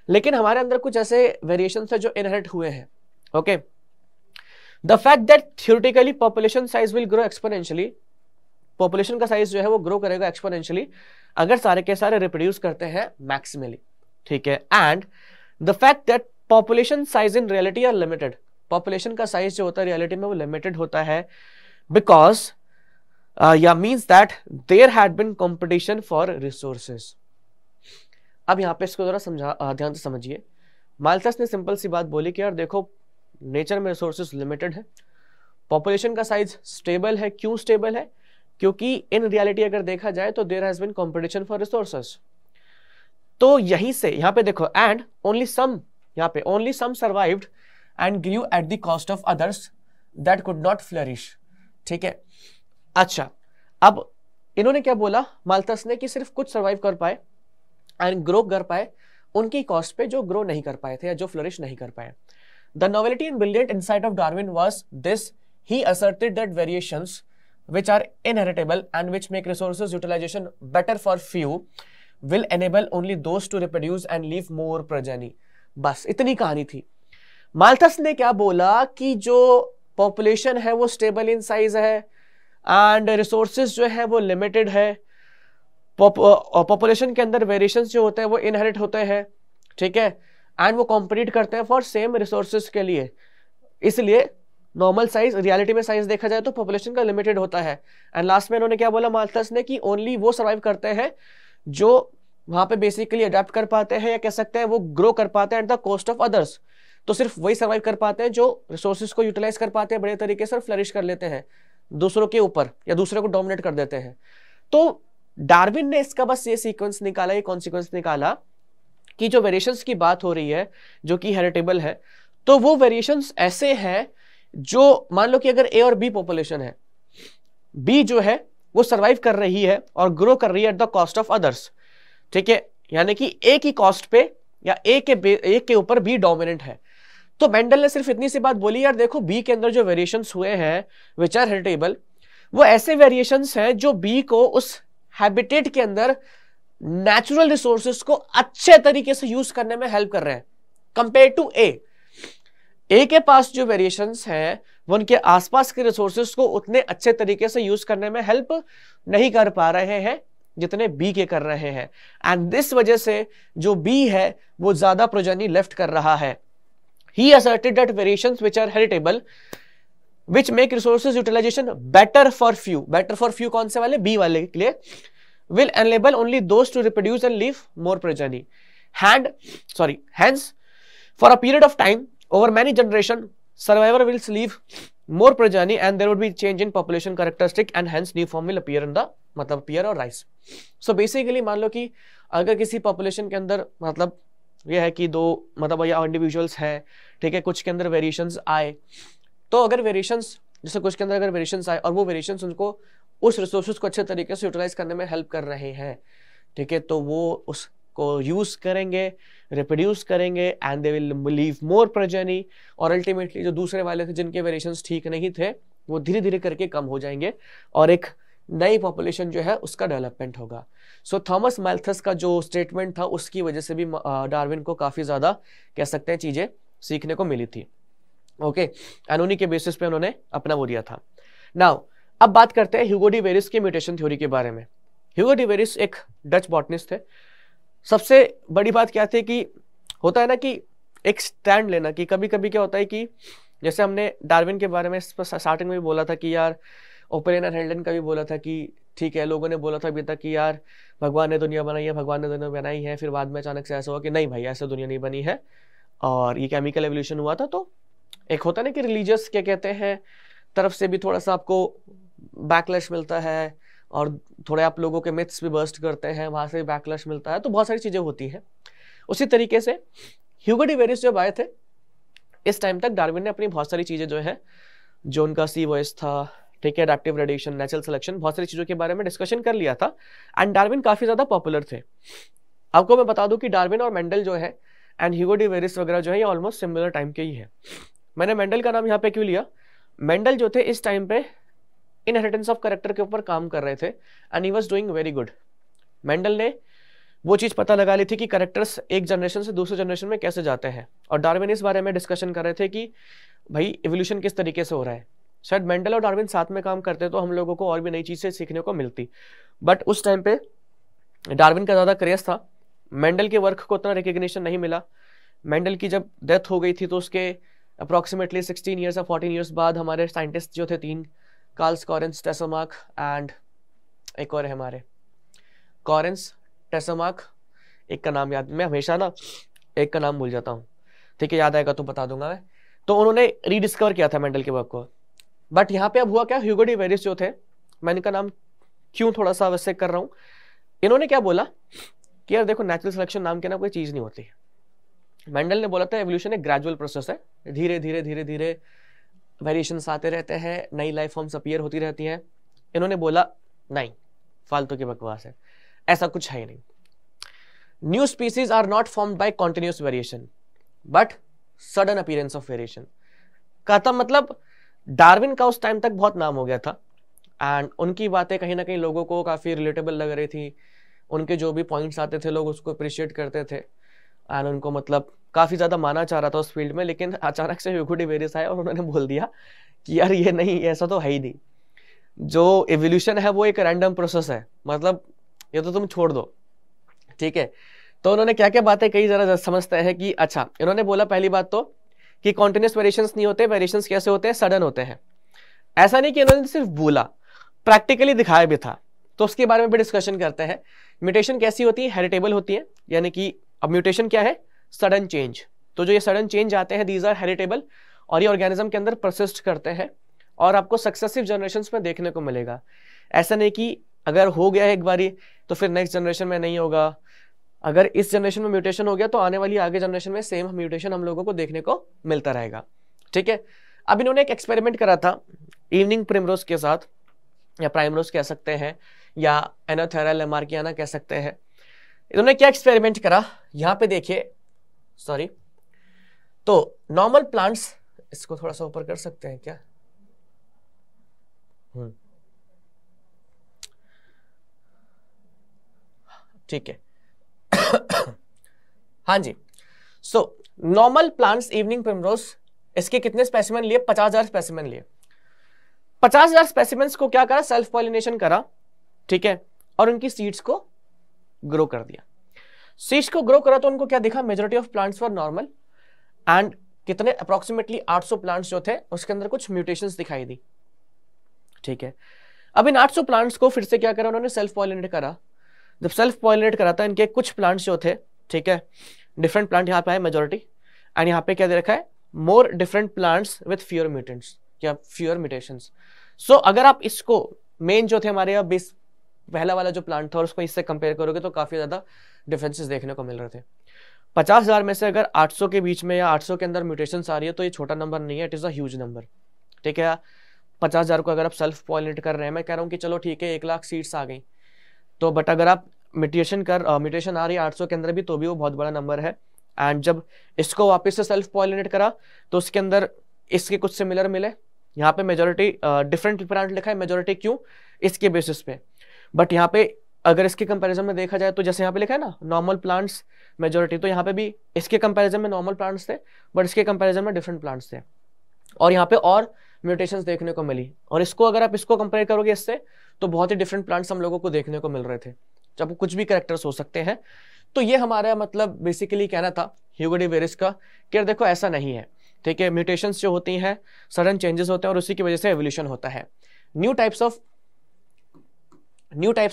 लेकिन हमारे अंदर कुछ ऐसे वेरिएशंस है जो इनहेरिट हुए हैं। Okay, the fact that theoretically population size will grow exponentially, population का साइज जो है वो ग्रो करेगा एक्सपोनेंशियली अगर सारे के सारे रिप्रोड्यूस करते हैं मैक्सिमली, ठीक है। And the fact that population size in reality are limited, population का साइज जो होता है रियलिटी में वो लिमिटेड होता है बिकॉज या means that there had been competition for resources. अब यहां पे इसको जरा ध्यान से समझिए। माल्थस ने सिंपल सी बात बोली कि यार देखो नेचर में रिसोर्सेज लिमिटेड है, पॉपुलेशन का साइज स्टेबल है। क्यों स्टेबल है? क्योंकि इन रियलिटी अगर देखा जाए तो there has been competition for resources. तो यहीं से यहां पे देखो एंड ओनली सम, यहां पे only some survived and grew at the cost of others that could not flourish, ठीक है। अच्छा, अब इन्होंने क्या बोला माल्थस ने कि सिर्फ कुछ सर्वाइव कर पाए एंड ग्रो कर पाए उनकी कॉस्ट पे जो ग्रो नहीं कर पाए थे या जो फ्लरिश नहीं कर पाए। The novelty and brilliant insight of Darwin was this, he asserted that variations which are inheritable and which make resources utilization better for few will enable only those to reproduce and leave more progeny। बस इतनी कहानी थी। Malthus ने क्या बोला कि जो population है वो स्टेबल इन साइज है एंड रिसोर्सेज जो है वो लिमिटेड है, पॉपुलेशन के अंदर वेरिएशंस जो होते हैं वो इनहेरिट होते हैं, ठीक है, एंड वो कॉम्पीट करते हैं फॉर सेम रिसोर्सेज के लिए। इसलिए नॉर्मल साइज रियलिटी में साइज देखा जाए तो पॉपुलेशन का लिमिटेड होता है। एंड लास्ट में इन्होंने क्या बोला माल्थस ने कि ओनली वो सर्वाइव करते हैं जो वहां पे बेसिकली अडेप्ट कर पाते हैं या कह सकते हैं वो ग्रो कर पाते हैं eight the cost of others. तो सिर्फ वही सर्वाइव कर पाते हैं जो रिसोर्सेज को यूटिलाइज कर पाते हैं बड़े तरीके से, फ्लरिश कर लेते हैं दूसरों के ऊपर या दूसरे को डोमिनेट कर देते हैं। तो डार्विन ने इसका बस ये सीक्वेंस निकाला, ये कॉन्सिक्वेंस निकाला कि जो वेरिएशंस की बात हो रही है जो कि हेरिटेबल है, तो वो वेरिएशंस ऐसे हैं जो मान लो कि अगर ए और बी पॉपुलेशन है, बी जो है वो सरवाइव कर रही है और ग्रो कर रही है eight the cost of others, ठीक है, यानी कि ए की कॉस्ट पे या ए के ऊपर बी डोमिनेंट है। तो मेंडल ने सिर्फ इतनी सी बात बोली यार देखो बी के अंदर जो वेरिएशंस हुए हैं विच आर हेरिटेबल, वो ऐसे वेरिएशंस हैं जो बी को उस हैबिटेट के अंदर नेचुरल रिसोर्सेज को अच्छे तरीके से यूज करने में हेल्प कर रहे हैं कंपेयर टू ए के पास जो वेरिएशंस हैं वो उनके आसपास के रिसोर्सेज को उतने अच्छे तरीके से यूज करने में हेल्प नहीं कर पा रहे हैं जितने बी के कर रहे हैं। एंड दिस वजह से जो बी है वो ज्यादा प्रोजेनी लेफ्ट कर रहा है। He asserted that variations which are heritable which make resources utilization better for few, better for few कौन से वाले? बी वाले के लिए, will enable only those to reproduce and leave more progeny. Hence, for a period of time, over many generations, survivor will leave more progeny and there would be change in population characteristic and hence new form will appear in the मतलब appear और rise. So basically मान लो कि अगर किसी population के अंदर मतलब यह है कि दो मतलब या इंडिविजुअल्स है, ठीक है, कुछ के अंदर वेरिएशंस आए, तो अगर वेरिएशंस जैसे कुछ के अंदर अगर वेरिएशंस आए और वो वेरिएशंस उनको उस रिसोर्सेज को अच्छे तरीके से यूटिलाइज करने में हेल्प कर रहे हैं, ठीक है, तो वो उस को यूज करेंगे, रिप्रोड्यूस करेंगे and they will leave more progeny, और अल्टीमेटली जो दूसरे वाले थे जिनके वेरिएशंस ठीक नहीं थे वो धीरे धीरे करके कम हो जाएंगे और एक नई पॉपुलेशन जो है उसका डेवलपमेंट होगा। सो थॉमस मैल्थस का जो स्टेटमेंट था उसकी वजह से भी डार्विन को काफी ज्यादा कह सकते हैं चीजें सीखने को मिली थी। ओके, एंड उन्हीं के बेसिस पे उन्होंने अपना वो दिया था। नाउ अब बात करते हैं ह्यूगो डी वेरिस की म्यूटेशन थ्योरी के बारे में। ह्यूगो डी वेरिस एक डच बॉटनिस्ट थे। सबसे बड़ी बात क्या थी कि होता है ना कि एक स्टैंड लेना, कि कभी कभी क्या होता है कि जैसे हमने डार्विन के बारे में स्टार्टिंग में भी बोला था कि यार, ओपरेनर हेल्डन का भी बोला था कि ठीक है, लोगों ने बोला था अभी तक कि यार भगवान ने दुनिया बनाई है, भगवान ने दुनिया बनाई है, फिर बाद में अचानक से ऐसा हुआ कि नहीं भाई ऐसा दुनिया नहीं बनी है और ये केमिकल एवोल्यूशन हुआ था। तो एक होता है ना कि रिलीजियस क्या कहते हैं तरफ से भी थोड़ा सा आपको बैकलैश मिलता है और थोड़े आप लोगों के मिथ्स भी बर्स्ट करते हैं, वहां से भी बैकलैश मिलता है, तो बहुत सारी चीजें होती हैं। उसी तरीके से ह्यूगो डी वेरिस जब आए थे इस टाइम तक डार्विन ने अपनी बहुत सारी चीजें जो है, जो उनका सी वॉइस था, ठीक है, एडेप्टिव रेडिएशन, नेचुरल सिलेक्शन, बहुत सारी चीजों के बारे में डिस्कशन कर लिया था एंड डार्विन काफी ज्यादा पॉपुलर थे। आपको मैं बता दूं कि डार्विन और मेंडल जो है एंड ह्यूगो डी वेरिस वगैरह जो है ये ऑलमोस्ट सिमिलर टाइम के ही है। मैंने मेंडल का नाम यहाँ पे क्यों लिया, मेंडल जो थे इस टाइम पे इनहेरिटेंस ऑफ कैरेक्टर के ऊपर काम कर रहे थे and he was doing very good. Mendel ने वो चीज पता लगा ली थी कि कैरेक्टर्स एक जनरेशन से दूसरे जनरेशन में कैसे जाते हैं, और डार्विन इस बारे में डिस्कशन कर रहे थे कि भाई इवोल्यूशन किस तरीके से हो रहा है। शायद मेंडल और डार्विन साथ में काम करते तो हम लोगों को और भी नई चीजें सीखने को मिलती, बट उस टाइम पे डार्विन का ज्यादा क्रेज था, मेंडल के वर्क को उतना रिकग्निशन नहीं मिला। मेंडल की जब डेथ हो गई थी तो उसके अप्रॉक्सीमेटली 16 ईयर्स या 14 ईयर्स बाद हमारे साइंटिस्ट जो थे 3, कार्ल्स कॉरेंस, टेसोमार्क एंड एक और है हमारे कॉरेंस, टेसोमार्क, एक का नाम याद, मैं हमेशा ना एक का नाम भूल जाता हूँ, ठीक है, याद आएगा तो बता दूंगा मैं। तो उन्होंने रीडिस्कवर किया था मेंडल के वर्क को। बट यहाँ पे अब हुआ क्या, ह्यूगो डी वेरिस जो थे, मैं इनका नाम क्यों थोड़ा सा वैसे कर रहा हूँ, इन्होंने क्या बोला कि यार देखो नेचुरल सिलेक्शन नाम के ना कोई चीज नहीं होती। मेंडल ने बोला था एवोल्यूशन एक ग्रेजुअल प्रोसेस है, धीरे धीरे धीरे धीरे वेरिएशंस आते रहते हैं, नई लाइफ फॉर्म्स अपीयर होती रहती हैं। इन्होंने बोला नहीं, फालतू की बकवास है, ऐसा कुछ है ही नहीं। New species are not formed by continuous variation but sudden appearance of variation. कहता मतलब डार्विन का उस टाइम तक बहुत नाम हो गया था एंड उनकी बातें कहीं ना कहीं लोगों को काफी रिलेटेबल लग रही थी, उनके जो भी पॉइंट्स आते थे लोग उसको अप्रिशिएट करते थे एंड उनको मतलब काफी ज्यादा माना चाह रहा था उस फील्ड में। लेकिन अचानक से ह्यूगो डी वेरिस आए और उन्होंने बोल दिया कि यार ये नहीं, ऐसा तो है ही नहीं, जो एवोल्यूशन है वो एक रैंडम प्रोसेस है, मतलब ये तो तुम छोड़ दो, ठीक है। तो उन्होंने क्या क्या बातें कही जरा समझते हैं कि अच्छा, इन्होंने बोला पहली बात तो कि कॉन्टिन्यूस वेरिएशंस नहीं होते, वेरिएशंस कैसे होते हैं, सडन होते हैं। ऐसा नहीं कि इन्होंने सिर्फ बोला, प्रैक्टिकली दिखाया भी था, तो उसके बारे में भी डिस्कशन करते हैं। म्यूटेशन कैसी होती है, हेरिटेबल होती है, यानी कि अब म्यूटेशन क्या है, सडन चेंज। तो जो ये सडन चेंज आते हैं दीज आर हेरिटेबल और ये ऑर्गेनिज्म के अंदर परसिस्ट करते हैं और आपको सक्सेसिव जनरेशंस में देखने को मिलेगा। ऐसा नहीं कि अगर हो गया है एक बारी तो फिर नेक्स्ट जनरेशन में नहीं होगा, अगर इस जनरेशन में म्यूटेशन हो गया तो आने वाली आगे जनरेशन में सेम म्यूटेशन हम लोगों को देखने को मिलता रहेगा, ठीक है। अब इन्होंने एक एक्सपेरिमेंट करा था इवनिंग प्रिमरोज के साथ, या प्राइमरोज कह सकते हैं, या एनोथेरा लेमार्कियाना कह सकते हैं। इन्होंने क्या एक्सपेरिमेंट करा, यहां पे देखिए, सॉरी, तो नॉर्मल प्लांट्स, इसको थोड़ा सा ऊपर कर सकते हैं क्या, ठीक है हाँ जी। So normal plants evening primrose, इसके कितने स्पेसिमेन लिए, 50,000 स्पेसिमेन लिए। 50,000 स्पेसिमेंस को क्या करा, सेल्फ पॉलिनेशन करा, ठीक है, और उनकी सीड्स को ग्रो कर दिया। सीड्स को ग्रो करा तो उनको क्या दिखा, majority of plants were normal and कितने अप्रोक्सीमेटली 800 प्लांट्स जो थे उसके अंदर कुछ म्यूटेशंस दिखाई दी, ठीक है। अब इन 800 प्लांट्स को फिर से क्या करा, उन्होंने सेल्फ पॉलिनेट करा। जब सेल्फ पॉलिनेट करा था, इनके कुछ प्लांट्स जो थे, ठीक है, डिफरेंट प्लांट यहाँ पे है मेजॉरिटी, एंड यहाँ पे क्या दे रखा है, more different plants with fewer mutants या फ्यूअर म्यूटेशंस। सो अगर आप इसको मेन जो थे हमारे यहाँ बेस पहला वाला जो प्लांट था और उसको इससे कंपेयर करोगे तो काफी ज्यादा डिफरेंसेस देखने को मिल रहे थे। 50,000 में से अगर 800 के बीच में या 800 के अंदर म्यूटेशंस आ रही है तो ये छोटा नंबर नहीं है, it is a huge number, ठीक है। 50,000 को अगर आप सेल्फ पॉलिनेट कर रहे हैं, मैं कह रहा हूँ कि चलो ठीक है 1 लाख सीड्स आ गई, तो बट अगर आप म्यूटेशन आ रही है 800 के अंदर भी, तो भी वो बहुत बड़ा नंबर है। एंड जब इसको वापस से सेल्फ पॉलिनेट करा तो उसके अंदर इसके कुछ सिमिलर मिले। यहाँ पे मेजोरिटी डिफरेंट प्लांट लिखा है, मेजोरिटी क्यों, इसके बेसिस पे। बट यहाँ पे अगर इसके कंपैरिजन में देखा जाए तो जैसे यहाँ पे लिखा है ना नॉर्मल प्लांट्स मेजोरिटी, तो यहाँ पे भी इसके कंपैरिजन में नॉर्मल प्लांट्स थे, बट इसके कंपैरिजन में डिफरेंट प्लांट्स थे। और यहाँ पे और म्यूटेशंस देखने को मिली। और इसको अगर आप इसको कंपेयर करोगे इससे, तो बहुत ही डिफरेंट प्लांट्स हम लोगों को देखने को मिल रहे थे, जब कुछ भी कैरेक्टर्स हो सकते हैं। तो ये हमारा मतलब बेसिकली कहना था ह्यूगो डी वेरिस का कि देखो ऐसा नहीं है, ठीक है। म्यूटेशंस जो होती हैं सडन चेंजेस होते हैं और उसी की वजह से एवोल्यूशन होता है। New types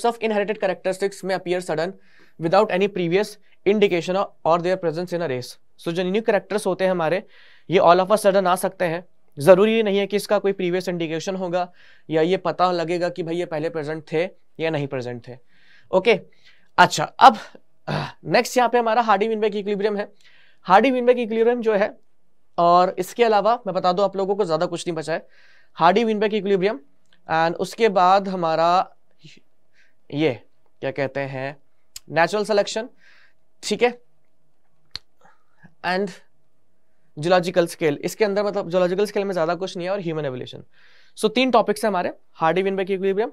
of inherited characteristics में appear sudden without any previous indication और their presence in a race. So जो न्यू कैरेक्टर्स होते हैं हमारे, ये ऑल ऑफ अ सडन आ सकते हैं। जरूरी नहीं है कि इसका कोई प्रीवियस इंडिकेशन होगा या ये पता लगेगा कि भाई ये पहले प्रेजेंट थे या नहीं प्रेजेंट थे। ओके, अच्छा, अब नेक्स्ट यहाँ पे हमारा हार्डी-विनबेक इक्विलिब्रियम है। हार्डी-विनबेक इक्विलिब्रियम जो है, और इसके अलावा मैं बता दूं आप लोगों को, ज्यादा कुछ नहीं बचा है। हार्डी-विनबेक इक्विलिब्रियम एंड उसके बाद हमारा ये क्या कहते हैं नेचुरल सिलेक्शन, ठीक है, एंड जियोलॉजिकल स्केल। इसके अंदर मतलब जियोलॉजिकल स्केल में ज्यादा कुछ नहीं है, और ह्यूमन एवोल्यूशन। सो 3 टॉपिक्स है हमारे, हार्डी-विनबेक इक्विलिब्रियम,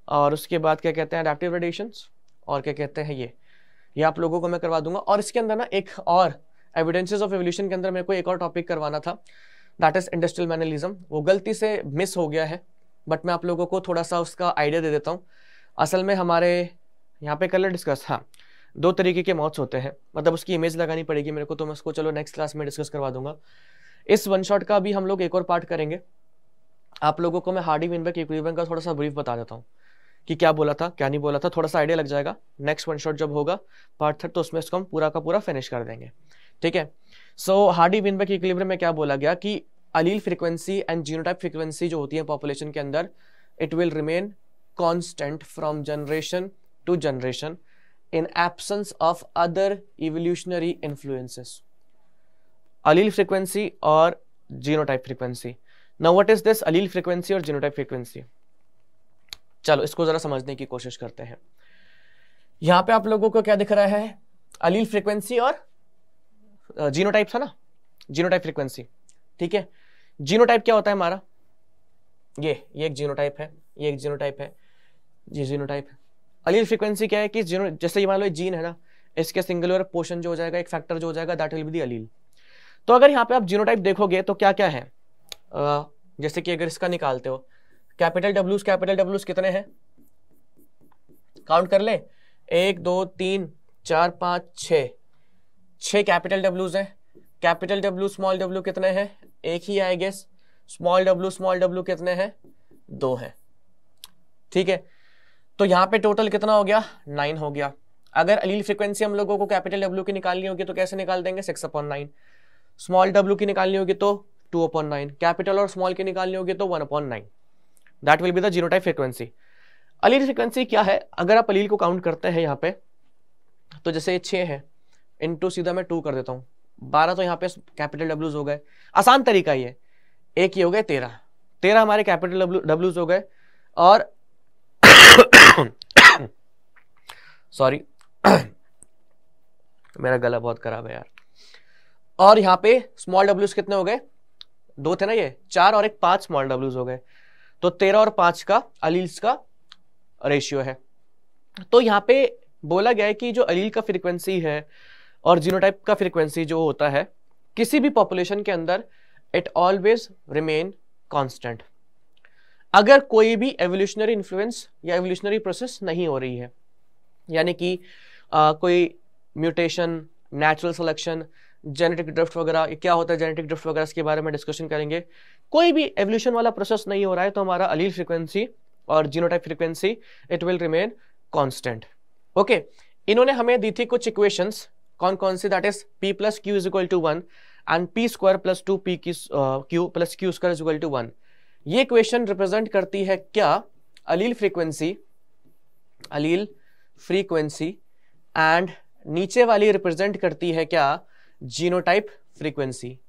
और उसके बाद क्या कहते हैं एडेप्टिव रेडिएशंस, और क्या कहते हैं ये आप लोगों को मैं करवा दूंगा। और इसके अंदर ना एक और एविडेंसेस ऑफ एवोल्यूशन के अंदर मेरे को एक और टॉपिक करवाना था, दैट इज इंडस्ट्रियल मैनरिज्म। वो गलती से मिस हो गया है, बट मैं आप लोगों को थोड़ा सा उसका आइडिया दे देता हूँ। असल में हमारे यहाँ पे कलर डिस्कस, हाँ, 2 तरीके के मौत्स होते हैं, मतलब उसकी इमेज लगानी पड़ेगी मेरे को, तो मैं उसको चलो नेक्स्ट क्लास में डिस्कस करवा दूंगा। इस वन शॉट का भी हम लोग एक और पार्ट करेंगे। आप लोगों को मैं हार्डी-विनबेक इक्विलिब्रियम का थोड़ा सा ब्रीफ बता देता हूँ कि क्या बोला था क्या नहीं बोला था, थोड़ा सा आइडिया लग जाएगा। नेक्स्ट वन शॉट जब होगा पार्ट 3, तो उसमें इसको हम पूरा का पूरा फिनिश कर देंगे, ठीक है। सो हार्डी-विनबेक इक्विलिब्रियम में क्या बोला गया कि allele frequency and genotype frequency जो होती है पॉपुलेशन के अंदर, it will remain constant from generation to generation in absence of other evolutionary influences. Allele frequency और genotype frequency. Now what is this allele frequency और genotype frequency? चलो इसको जरा समझने की कोशिश करते हैं। यहाँ पे आप लोगों को क्या दिख रहा है, allele frequency और genotype था ना, genotype frequency, ठीक है। genotype क्या होता है हमारा, ये एक genotype है, ये एक genotype है, ये genotype है। अलील फ्रीक्वेंसी क्या है कि जैसे ये मान लो जीन है ना, इसके सिंगुलर पोर्शन जो हो जाएगा, एक फैक्टर जो हो जाएगा, दैट विल बी द अलील। तो अगर यहाँ पे आप जीनोटाइप देखोगे तो क्या क्या है, जैसे कि अगर इसका निकालते हो, कैपिटल डब्ल्यूज कितने हैं, काउंट कर ले, 1 2 3 4 5 6 कैपिटल डब्ल्यूज हैं। कैपिटल डब्ल्यू स्मॉल डब्ल्यू कितने हैं, एक ही आई गेस। स्मॉल डब्ल्यू कितने हैं, 2 हैं, ठीक है। तो यहाँ पे टोटल कितना हो गया, 9 हो गया। अगर अलील फ्रीक्वेंसी हम लोगों को कैपिटल डब्ल्यू की निकालनी होगी तो कैसे निकाल देंगे, 6/9। स्मॉल डब्ल्यू की निकालनी होगी तो 2/9। कैपिटल और स्मॉल की निकालनी होगी तो 1/9। That will be the genotype frequency. Allele frequency क्या है, अगर आप अलील को काउंट करते हैं यहाँ पे, तो जैसे 6 है, इनटू सीधा मैं 2 कर देता हूँ, 12 तो यहाँ पे कैपिटल डब्ल्यूज हो गए। आसान तरीका ये, एक ये हो गए 13 हमारे कैपिटल डब्ल्यूज हो गए। और सॉरी मेरा गला बहुत खराब है यार। और यहाँ पे स्मॉल डब्ल्यूज कितने हो गए, 2 थे ना, ये 4 और एक 5 स्मॉल डब्ल्यूज हो गए। तो 13 और 5 का अलील्स का रेशियो है। तो यहाँ पे बोला गया है कि जो अलील का फ्रीक्वेंसी है और जीनोटाइप का फ्रीक्वेंसी जो होता है किसी भी पॉपुलेशन के अंदर, इट ऑलवेज रिमेन कांस्टेंट अगर कोई भी एवोल्यूशनरी इन्फ्लुएंस या एवोल्यूशनरी प्रोसेस नहीं हो रही है, यानी कि कोई mutation, natural selection, genetic drift वगैरह, क्या होता है जेनेटिक ड्रिफ्ट वगैरह, इसके बारे में डिस्कशन करेंगे। कोई भी एवोल्यूशन वाला प्रोसेस नहीं हो रहा है तो हमारा अलील फ्रीक्वेंसी और genotype frequency it will remain constant. Okay, इन्होंने हमें दी थी कुछ इक्वेशंस, कौन कौन सी, that is p plus q is equal to 1 and p square plus 2p q plus q square is equal to 1। ये इक्वेशन रिप्रेजेंट करती है क्या, अलील फ्रीक्वेंसी एंड नीचे वाली रिप्रेजेंट करती है क्या, जीनोटाइप फ्रीक्वेंसी।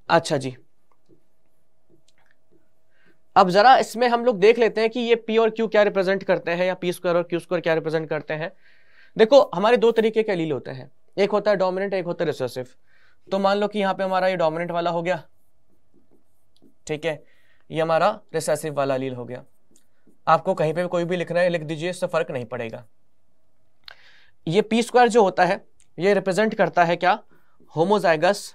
अच्छा जी, अब जरा इसमें हम लोग देख लेते हैं कि ये पी और क्यू क्या रिप्रेजेंट करते हैं, या पी स्क्वायर और क्यू स्क्वायर क्या रिप्रेजेंट करते हैं। देखो हमारे दो तरीके के एलील होते हैं, एक होता है डोमिनेंट, एक होता है रिसेसिव। तो मान लो कि यहाँ पे हमारा ये डोमिनेंट वाला हो गया, ठीक है, ये हमारा रिसेसिव वाला एलील हो गया। आपको कहीं पे कोई भी लिखना है लिख दीजिए, इससे फर्क नहीं पड़ेगा। ये पी स्क्वायर जो होता है ये रिप्रेजेंट करता है क्या, homozygous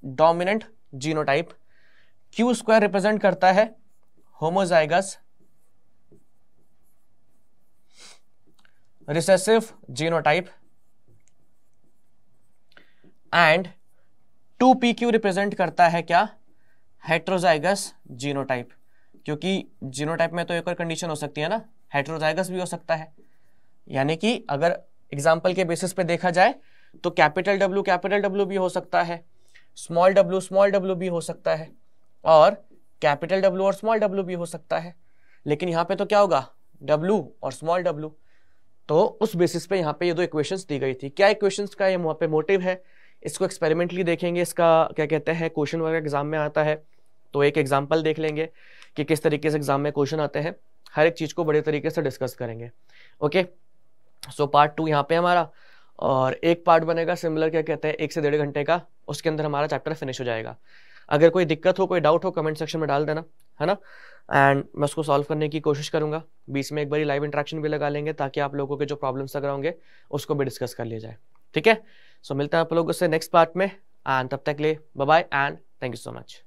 dominant genotype. Q square represent करता है homozygous recessive genotype. And 2pq represent करता है क्या, हेट्रोजाइगस जीनोटाइप। क्योंकि जीनोटाइप में तो एक और कंडीशन हो सकती है ना, हेट्रोजाइगस भी हो सकता है। यानी कि अगर एग्जाम्पल के बेसिस पे देखा जाए तो कैपिटल W भी हो सकता है, स्मॉल w भी हो सकता है, और कैपिटल W और स्मॉल w भी हो सकता है। लेकिन यहाँ पे तो क्या होगा, W और स्मॉल w। तो उस बेसिस पे यहाँ पे ये दो इक्वेशंस दी गई थी। क्या इक्वेशंस का ये वहाँ पे मोटिव है, इसको एक्सपेरिमेंटली देखेंगे, इसका क्या कहते हैं क्वेश्चन वगैरह एग्जाम में आता है तो एक एग्जाम्पल देख लेंगे कि किस तरीके से एग्जाम में क्वेश्चन आते हैं। हर एक चीज को बड़े तरीके से डिस्कस करेंगे। ओके, सो पार्ट 2 यहाँ पे हमारा, और एक पार्ट बनेगा सिमिलर क्या कहते हैं 1 से 1.5 घंटे का, उसके अंदर हमारा चैप्टर फिनिश हो जाएगा। अगर कोई दिक्कत हो, कोई डाउट हो, कमेंट सेक्शन में डाल देना, है ना, एंड मैं उसको सॉल्व करने की कोशिश करूंगा। बीच में एक बार लाइव इंटरेक्शन भी लगा लेंगे ताकि आप लोगों के जो प्रॉब्लम्स अगर होंगे उसको भी डिस्कस कर लिया जाए। ठीक है, सो मिलते हैं आप लोगों से नेक्स्ट पार्ट में, एंड तब तक के लिए bye bye and thank you so much.